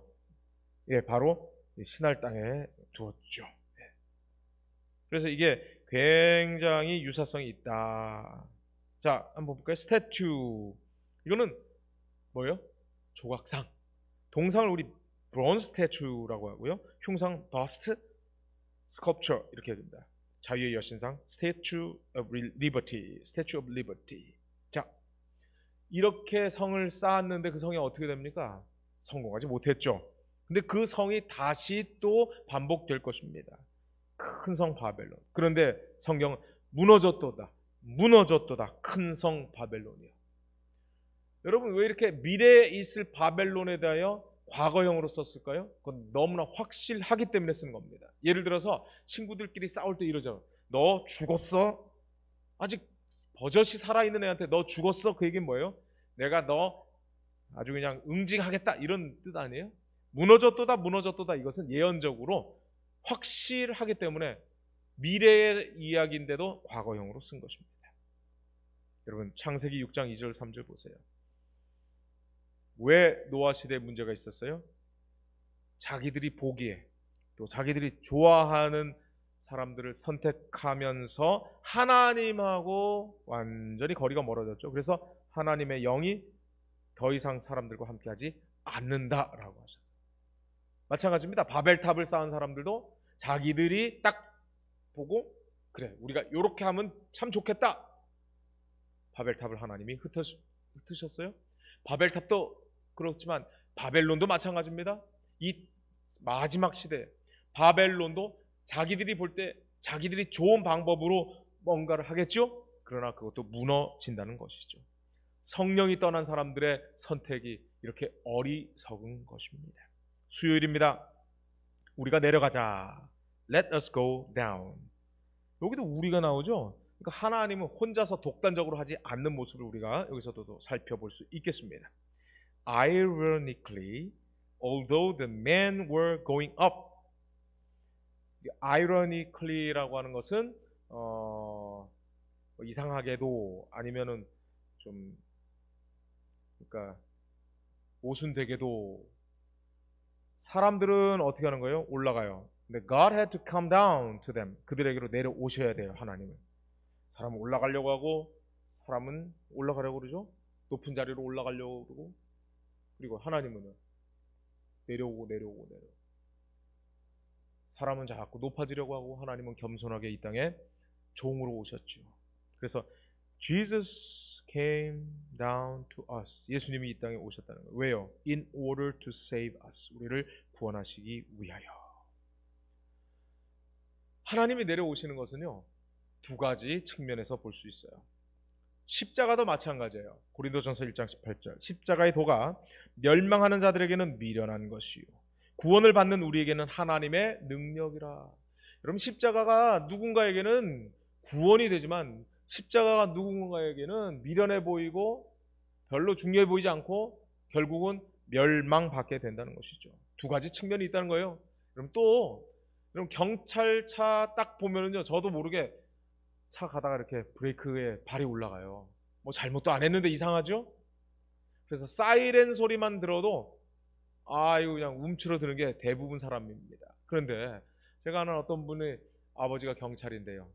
바로 신할 땅에 두었죠. 그래서 이게 굉장히 유사성이 있다. 자, 한번 볼까요? 스태츄. 이거는 뭐예요? 조각상. 동상을 우리 브론즈 스태츄라고 하고요. 흉상 버스트, 스컬프처 이렇게 해야 됩니다. 자유의 여신상, Statue of Liberty, Statue of Liberty. 자, 이렇게 성을 쌓았는데 그 성이 어떻게 됩니까? 성공하지 못했죠. 근데 그 성이 다시 또 반복될 것입니다. 큰 성 바벨론. 그런데 성경은 무너졌도다, 무너졌도다, 큰 성 바벨론이요. 여러분 왜 이렇게 미래에 있을 바벨론에 대하여 과거형으로 썼을까요? 그건 너무나 확실하기 때문에 쓴 겁니다. 예를 들어서 친구들끼리 싸울 때 이러죠. 너 죽었어? 아직 버젓이 살아있는 애한테 너 죽었어? 그 얘기는 뭐예요? 내가 너 아주 그냥 응징하겠다 이런 뜻 아니에요? 무너졌도다, 무너졌도다 이것은 예언적으로 확실하기 때문에 미래의 이야기인데도 과거형으로 쓴 것입니다. 여러분 창세기 6장 2절 3절 보세요. 왜 노아 시대에 문제가 있었어요? 자기들이 보기에 또 자기들이 좋아하는 사람들을 선택하면서 하나님하고 완전히 거리가 멀어졌죠. 그래서 하나님의 영이 더 이상 사람들과 함께하지 않는다라고 하셨어요. 마찬가지입니다. 바벨탑을 쌓은 사람들도 자기들이 딱 보고 그래 우리가 이렇게 하면 참 좋겠다. 바벨탑을 하나님이 흩으셨어요. 바벨탑도 그렇지만 바벨론도 마찬가지입니다. 이 마지막 시대 바벨론도 자기들이 볼 때 자기들이 좋은 방법으로 뭔가를 하겠죠. 그러나 그것도 무너진다는 것이죠. 성령이 떠난 사람들의 선택이 이렇게 어리석은 것입니다. 수요일입니다. 우리가 내려가자. Let us go down. 여기도 우리가 나오죠. 그러니까 하나님은 혼자서 독단적으로 하지 않는 모습을 우리가 여기서도 살펴볼 수 있겠습니다. Ironically, although the men were going up. Ironically라고 하는 것은 이상하게도 아니면은 좀 그러니까 모순되게도 사람들은 어떻게 하는 거예요? 올라가요. 근데 God had to come down to them. 그들에게로 내려오셔야 돼요. 하나님은. 사람은 올라가려고 하고 사람은 올라가려고 그러죠. 높은 자리로 올라가려고 그러고 그리고 하나님은 내려오고 사람은 자꾸 높아지려고 하고 하나님은 겸손하게 이 땅에 종으로 오셨죠. 그래서 Jesus came down to us. 예수님이 이 땅에 오셨다는 거예요. 왜요? In order to save us. 우리를 구원하시기 위하여. 하나님이 내려오시는 것은요, 두 가지 측면에서 볼 수 있어요. 십자가도 마찬가지예요. 고린도전서 1장 18절. 십자가의 도가 멸망하는 자들에게는 미련한 것이요 구원을 받는 우리에게는 하나님의 능력이라. 여러분, 십자가가 누군가에게는 구원이 되지만 십자가가 누군가에게는 미련해 보이고 별로 중요해 보이지 않고 결국은 멸망받게 된다는 것이죠. 두 가지 측면이 있다는 거예요. 그럼 또 여러분, 경찰차 딱 보면은요, 저도 모르게 차 가다가 이렇게 브레이크에 발이 올라가요. 뭐 잘못도 안 했는데 이상하죠? 그래서 사이렌 소리만 들어도 이거 그냥 움츠러드는 게 대부분 사람입니다. 그런데 제가 아는 어떤 분의 아버지가 경찰인데요,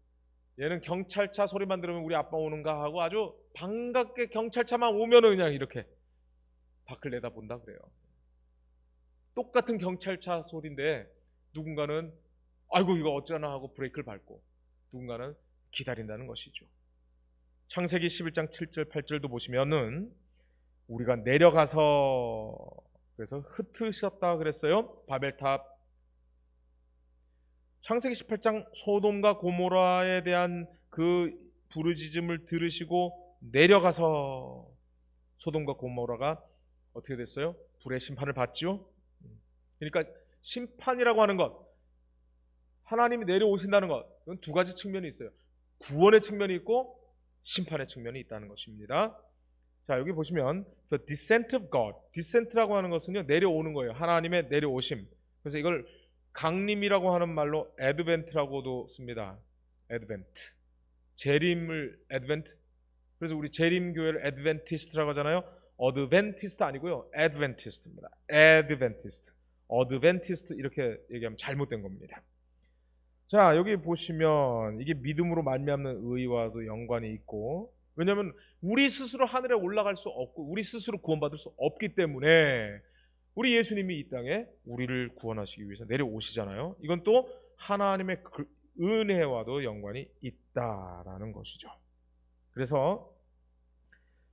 얘는 경찰차 소리만 들으면 우리 아빠 오는가 하고 아주 반갑게 경찰차만 오면은 그냥 이렇게 밖을 내다본다 그래요. 똑같은 경찰차 소리인데 누군가는 아이고 이거 어쩌나 하고 브레이크를 밟고 누군가는 기다린다는 것이죠. 창세기 11장 7절 8절도 보시면은 우리가 내려가서 그래서 흩으셨다 그랬어요. 바벨탑. 창세기 18장 소돔과 고모라에 대한 그 부르짖음을 들으시고 내려가서 소돔과 고모라가 어떻게 됐어요? 불의 심판을 받지요. 그러니까 심판이라고 하는 것, 하나님이 내려오신다는 것, 이건 두 가지 측면이 있어요. 구원의 측면이 있고 심판의 측면이 있다는 것입니다. 자, 여기 보시면 The descent of God, descent라고 하는 것은요, 내려오는 거예요. 하나님의 내려오심. 그래서 이걸 강림이라고 하는 말로 advent라고도 씁니다. advent. 재림을 advent. 그래서 우리 재림교회를 adventist라고 하잖아요. adventist 아니고요, adventist입니다. adventist. adventist 이렇게 얘기하면 잘못된 겁니다. 자, 여기 보시면 이게 믿음으로 말미암는 의와도 연관이 있고, 왜냐하면 우리 스스로 하늘에 올라갈 수 없고 우리 스스로 구원받을 수 없기 때문에 우리 예수님이 이 땅에 우리를 구원하시기 위해서 내려오시잖아요. 이건 또 하나님의 은혜와도 연관이 있다라는 것이죠. 그래서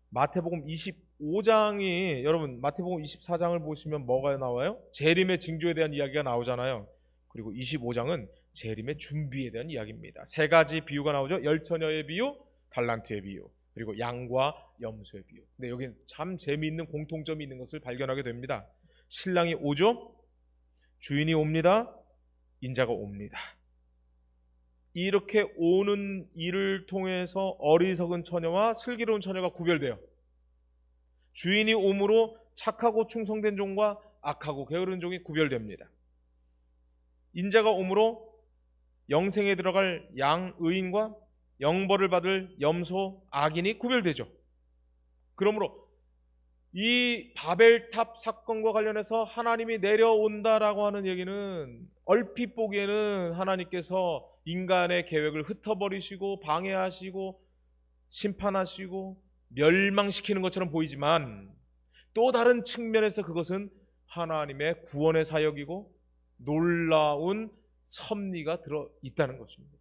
마태복음 25장이, 여러분 마태복음 24장을 보시면 뭐가 나와요? 재림의 징조에 대한 이야기가 나오잖아요. 그리고 25장은 재림의 준비에 대한 이야기입니다. 세 가지 비유가 나오죠. 열처녀의 비유, 달란트의 비유, 그리고 양과 염소의 비유. 근데 여기는 참 재미있는 공통점이 있는 것을 발견하게 됩니다. 신랑이 오죠, 주인이 옵니다, 인자가 옵니다. 이렇게 오는 일을 통해서 어리석은 처녀와 슬기로운 처녀가 구별돼요. 주인이 오므로 착하고 충성된 종과 악하고 게으른 종이 구별됩니다. 인자가 오므로 영생에 들어갈 양의인과 영벌을 받을 염소 악인이 구별되죠. 그러므로 이 바벨탑 사건과 관련해서 하나님이 내려온다라고 하는 얘기는 얼핏 보기에는 하나님께서 인간의 계획을 흩어버리시고 방해하시고 심판하시고 멸망시키는 것처럼 보이지만, 또 다른 측면에서 그것은 하나님의 구원의 사역이고 놀라운 섭리가 들어 있다는 것입니다.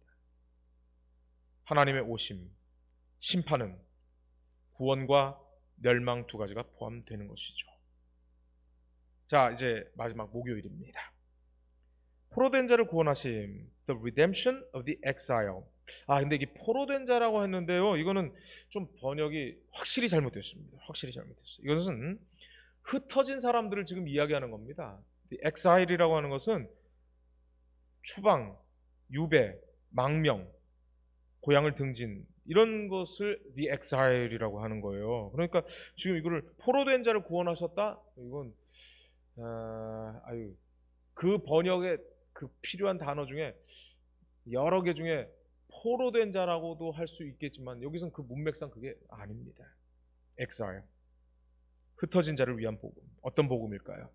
하나님의 오심, 심판은 구원과 멸망 두 가지가 포함되는 것이죠. 자, 이제 마지막 목요일입니다. 포로된 자를 구원하심, The redemption of the exile. 근데 이게 포로된 자라고 했는데요, 이거는 좀 번역이 확실히 잘못됐습니다. 확실히 잘못됐어요. 이것은 흩어진 사람들을 지금 이야기하는 겁니다. The exile이라고 하는 것은 추방, 유배, 망명, 고향을 등진, 이런 것을 the exile이라고 하는 거예요. 그러니까 지금 이거를 포로된 자를 구원하셨다? 이건 그 번역에 그 필요한 단어 중에 여러 개 중에 포로된 자라고도 할 수 있겠지만 여기선 그 문맥상 그게 아닙니다. exile, 흩어진 자를 위한 복음. 어떤 복음일까요?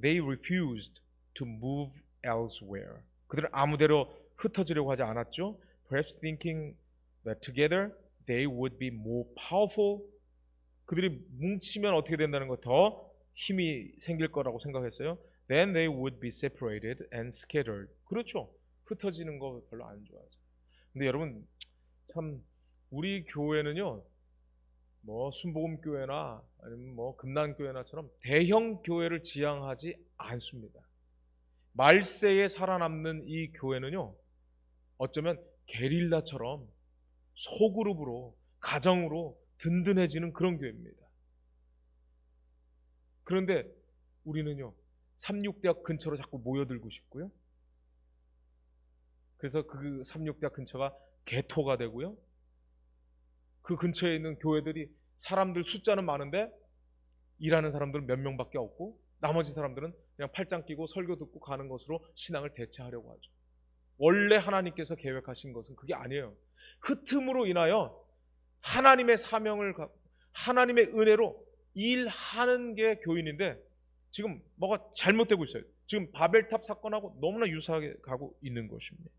They refused to move elsewhere. 그들은 아무데로 흩어지려고 하지 않았죠. Perhaps thinking that together they would be more powerful. 그들이 뭉치면 어떻게 된다는 거, 더 힘이 생길 거라고 생각했어요. Then they would be separated and scattered. 그렇죠. 흩어지는 거 별로 안 좋아하죠. 근데 여러분, 참 우리 교회는요, 뭐 순복음교회나 아니면 뭐 금난교회나처럼 대형 교회를 지향하지 않습니다. 말세에 살아남는 이 교회는요, 어쩌면 게릴라처럼 소그룹으로, 가정으로 든든해지는 그런 교회입니다. 그런데 우리는요, 삼육대학 근처로 자꾸 모여들고 싶고요. 그래서 그 삼육대학 근처가 개토가 되고요. 그 근처에 있는 교회들이 사람들 숫자는 많은데 일하는 사람들은 몇 명밖에 없고 나머지 사람들은 그냥 팔짱 끼고 설교 듣고 가는 것으로 신앙을 대체하려고 하죠. 원래 하나님께서 계획하신 것은 그게 아니에요. 흩음으로 인하여 하나님의 사명을 하나님의 은혜로 일하는 게 교인인데 지금 뭐가 잘못되고 있어요. 지금 바벨탑 사건하고 너무나 유사하게 가고 있는 것입니다.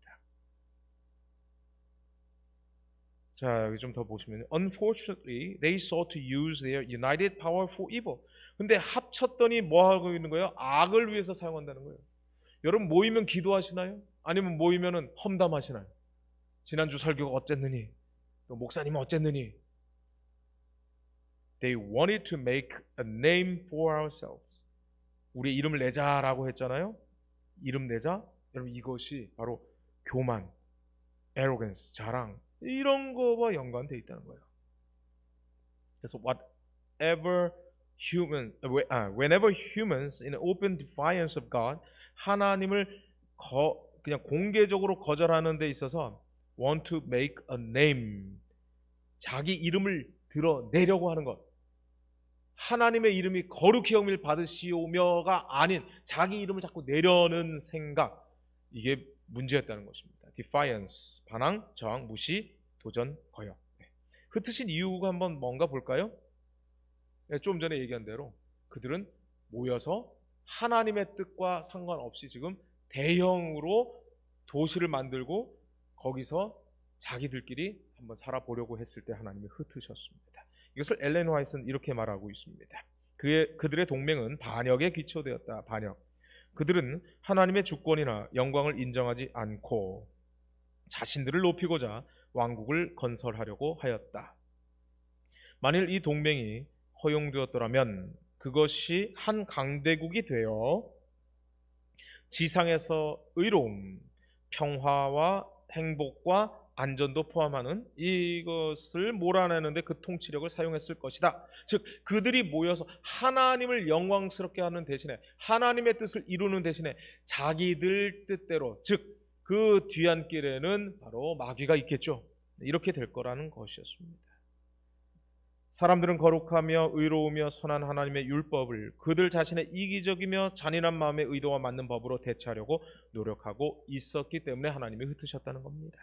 자, 여기 좀 더 보시면 Unfortunately, they sought to use their united power for evil. 근데 합쳤더니 뭐 하고 있는 거예요? 악을 위해서 사용한다는 거예요. 여러분 모이면 기도하시나요? 아니면 모이면은 험담하시나요? 지난주 설교가 어쨌느니? 또 목사님은 어쨌느니? They wanted to make a name for ourselves. 우리 이름을 내자라고 했잖아요. 이름 내자. 여러분 이것이 바로 교만, arrogance, 자랑 이런 거와 연관되어 있다는 거예요. 그래서 whenever humans in open defiance of God, 하나님을 그냥 공개적으로 거절하는 데 있어서 want to make a name, 자기 이름을 드러내려고 하는 것, 하나님의 이름이 거룩히 여김을 받으시오며가 아닌 자기 이름을 자꾸 내려는 생각, 이게 문제였다는 것입니다. defiance, 반항, 저항, 무시, 도전, 거역. 흩으신 이유가 한번 뭔가 볼까요? 좀 전에 얘기한 대로 그들은 모여서 하나님의 뜻과 상관없이 지금 대형으로 도시를 만들고 거기서 자기들끼리 한번 살아보려고 했을 때 하나님이 흩으셨습니다. 이것을 엘렌 화이트는 이렇게 말하고 있습니다. 그들의 동맹은 반역에 기초되었다. 반역. 그들은 하나님의 주권이나 영광을 인정하지 않고 자신들을 높이고자 왕국을 건설하려고 하였다. 만일 이 동맹이 허용되었더라면 그것이 한 강대국이 되어 지상에서 의로움, 평화와 행복과 안전도 포함하는 이것을 몰아내는데 그 통치력을 사용했을 것이다. 즉 그들이 모여서 하나님을 영광스럽게 하는 대신에 하나님의 뜻을 이루는 대신에 자기들 뜻대로, 즉 그 뒤안길에는 바로 마귀가 있겠죠. 이렇게 될 거라는 것이었습니다. 사람들은 거룩하며 의로우며 선한 하나님의 율법을 그들 자신의 이기적이며 잔인한 마음의 의도와 맞는 법으로 대체하려고 노력하고 있었기 때문에 하나님이 흩으셨다는 겁니다.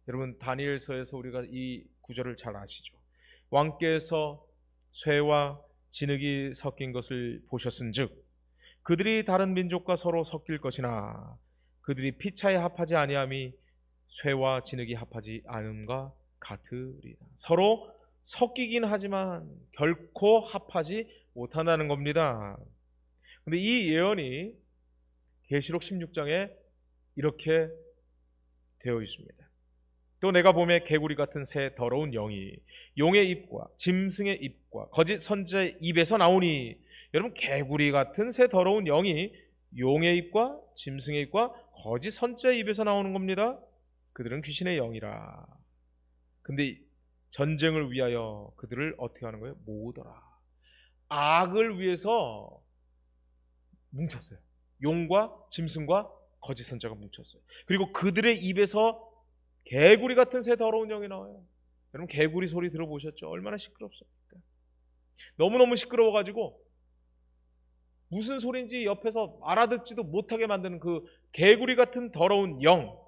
여러분 다니엘서에서 우리가 이 구절을 잘 아시죠. 왕께서 쇠와 진흙이 섞인 것을 보셨은즉 그들이 다른 민족과 서로 섞일 것이나 그들이 피차에 합하지 아니함이 쇠와 진흙이 합하지 않음과 같으리라. 서로 섞이긴 하지만 결코 합하지 못한다는 겁니다. 근데 이 예언이 계시록 16장에 이렇게 되어 있습니다. 또 내가 봄에 개구리 같은 새 더러운 영이 용의 입과 짐승의 입과 거짓 선지자의 입에서 나오니, 여러분 개구리 같은 새 더러운 영이 용의 입과 짐승의 입과 거짓 선지자의 입에서 나오는 겁니다. 그들은 귀신의 영이라. 근데 전쟁을 위하여 그들을 어떻게 하는 거예요? 모으더라. 악을 위해서 뭉쳤어요. 용과 짐승과 거짓 선지자가 뭉쳤어요. 그리고 그들의 입에서 개구리 같은 새 더러운 영이 나와요. 여러분 개구리 소리 들어보셨죠? 얼마나 시끄럽습니까? 너무너무 시끄러워가지고 무슨 소리인지 옆에서 알아듣지도 못하게 만드는 그 개구리 같은 더러운 영,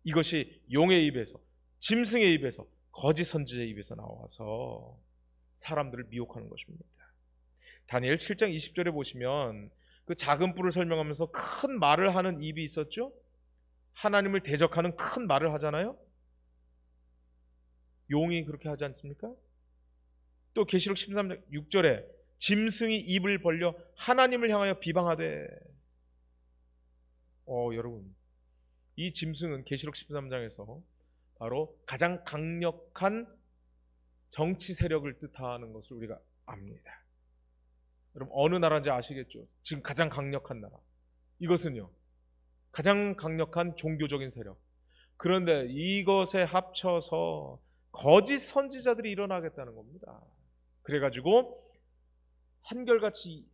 이것이 용의 입에서, 짐승의 입에서, 거짓 선지자의 입에서 나와서 사람들을 미혹하는 것입니다. 다니엘 7장 20절에 보시면 그 작은 뿔을 설명하면서 큰 말을 하는 입이 있었죠. 하나님을 대적하는 큰 말을 하잖아요. 용이 그렇게 하지 않습니까? 또 계시록 13장 6절에 짐승이 입을 벌려 하나님을 향하여 비방하되, 여러분 이 짐승은 계시록 13장에서 바로 가장 강력한 정치 세력을 뜻하는 것을 우리가 압니다. 여러분 어느 나라인지 아시겠죠? 지금 가장 강력한 나라. 이것은요. 가장 강력한 종교적인 세력. 그런데 이것에 합쳐서 거짓 선지자들이 일어나겠다는 겁니다. 그래가지고 한결같이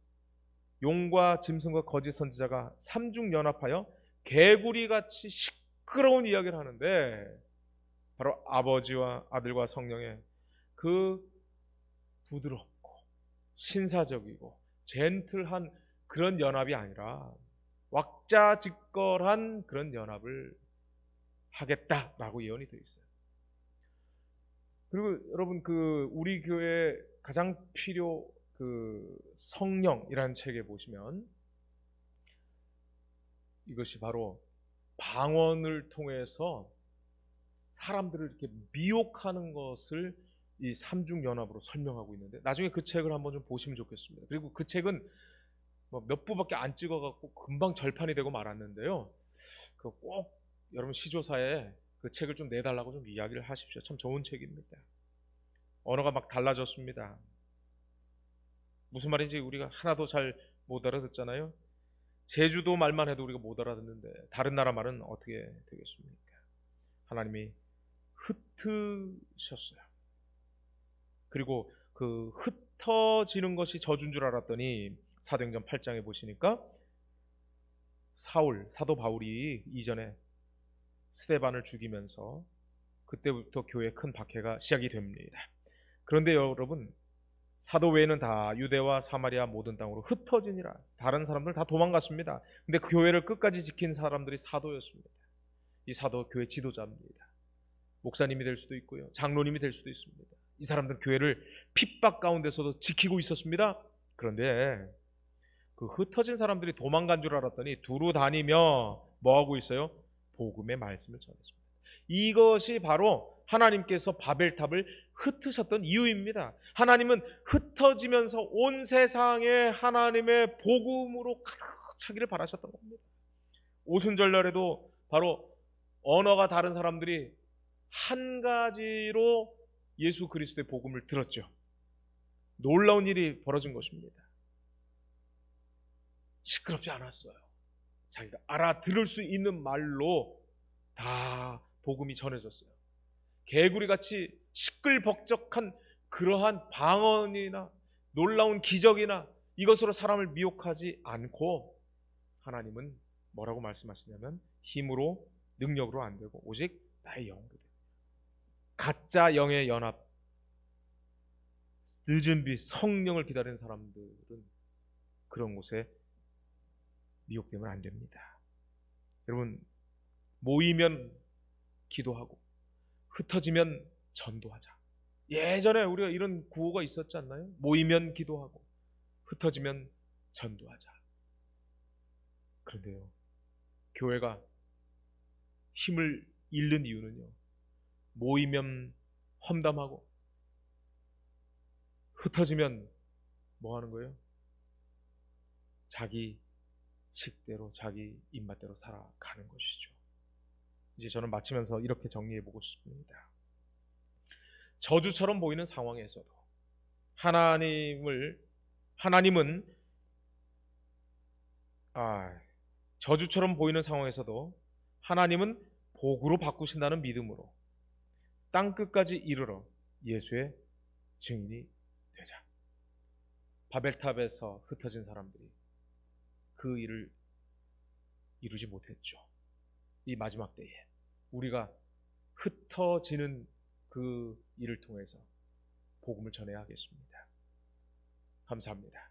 용과 짐승과 거짓 선지자가 삼중연합하여 개구리같이 시끄러운 이야기를 하는데 바로 아버지와 아들과 성령의 그 부드럽고 신사적이고 젠틀한 그런 연합이 아니라 왁자지껄한 그런 연합을 하겠다라고 예언이 되어 있어요. 그리고 여러분 우리 교회 가장 필요 성령이라는 책에 보시면 이것이 바로 방언을 통해서 사람들을 이렇게 미혹하는 것을 이 삼중연합으로 설명하고 있는데 나중에 그 책을 한번 좀 보시면 좋겠습니다. 그리고 그 책은 뭐 몇 부밖에 안 찍어갖고 금방 절판이 되고 말았는데요. 꼭 여러분 시조사에 그 책을 좀 내달라고 좀 이야기를 하십시오. 참 좋은 책입니다. 언어가 막 달라졌습니다. 무슨 말인지 우리가 하나도 잘 못 알아듣잖아요. 제주도 말만 해도 우리가 못 알아듣는데 다른 나라 말은 어떻게 되겠습니까? 하나님이 흩으셨어요. 그리고 그 흩어지는 것이 저주인 줄 알았더니 사도행전 8장에 보시니까 사도 바울이 이전에 스데반을 죽이면서 그때부터 교회에 큰 박해가 시작이 됩니다. 그런데 여러분 사도 외에는 다 유대와 사마리아 모든 땅으로 흩어지니라. 다른 사람들 다 도망갔습니다. 근데 그 교회를 끝까지 지킨 사람들이 사도였습니다. 이 사도 교회 지도자입니다. 목사님이 될 수도 있고요. 장로님이 될 수도 있습니다. 이 사람들은 교회를 핍박 가운데서도 지키고 있었습니다. 그런데 그 흩어진 사람들이 도망간 줄 알았더니 두루 다니며 뭐하고 있어요? 복음의 말씀을 전했습니다. 이것이 바로 하나님께서 바벨탑을 흩으셨던 이유입니다. 하나님은 흩어지면서 온 세상에 하나님의 복음으로 가득 차기를 바라셨던 겁니다. 오순절날에도 바로 언어가 다른 사람들이 한 가지로 예수 그리스도의 복음을 들었죠. 놀라운 일이 벌어진 것입니다. 시끄럽지 않았어요. 자기가 알아들을 수 있는 말로 다 복음이 전해졌어요. 개구리같이 시끌벅적한 그러한 방언이나 놀라운 기적이나 이것으로 사람을 미혹하지 않고 하나님은 뭐라고 말씀하시냐면 힘으로 능력으로 안 되고 오직 나의 영으로 됩니다. 가짜 영의 연합, 늦은 빛, 성령을 기다리는 사람들은 그런 곳에 미혹되면 안 됩니다. 여러분 모이면 기도하고 흩어지면 전도하자. 예전에 우리가 이런 구호가 있었지 않나요? 모이면 기도하고 흩어지면 전도하자. 그런데요, 교회가 힘을 잃는 이유는요, 모이면 험담하고 흩어지면 뭐 하는 거예요? 자기 식대로 자기 입맛대로 살아가는 것이죠. 이제 저는 마치면서 이렇게 정리해 보고 싶습니다. 저주처럼 보이는 상황에서도 저주처럼 보이는 상황에서도 하나님은 복으로 바꾸신다는 믿음으로 땅 끝까지 이르러 예수의 증인이 되자. 바벨탑에서 흩어진 사람들이 그 일을 이루지 못했죠. 이 마지막 때에 우리가 흩어지는 그 일을 통해서 복음을 전해야 하겠습니다. 감사합니다.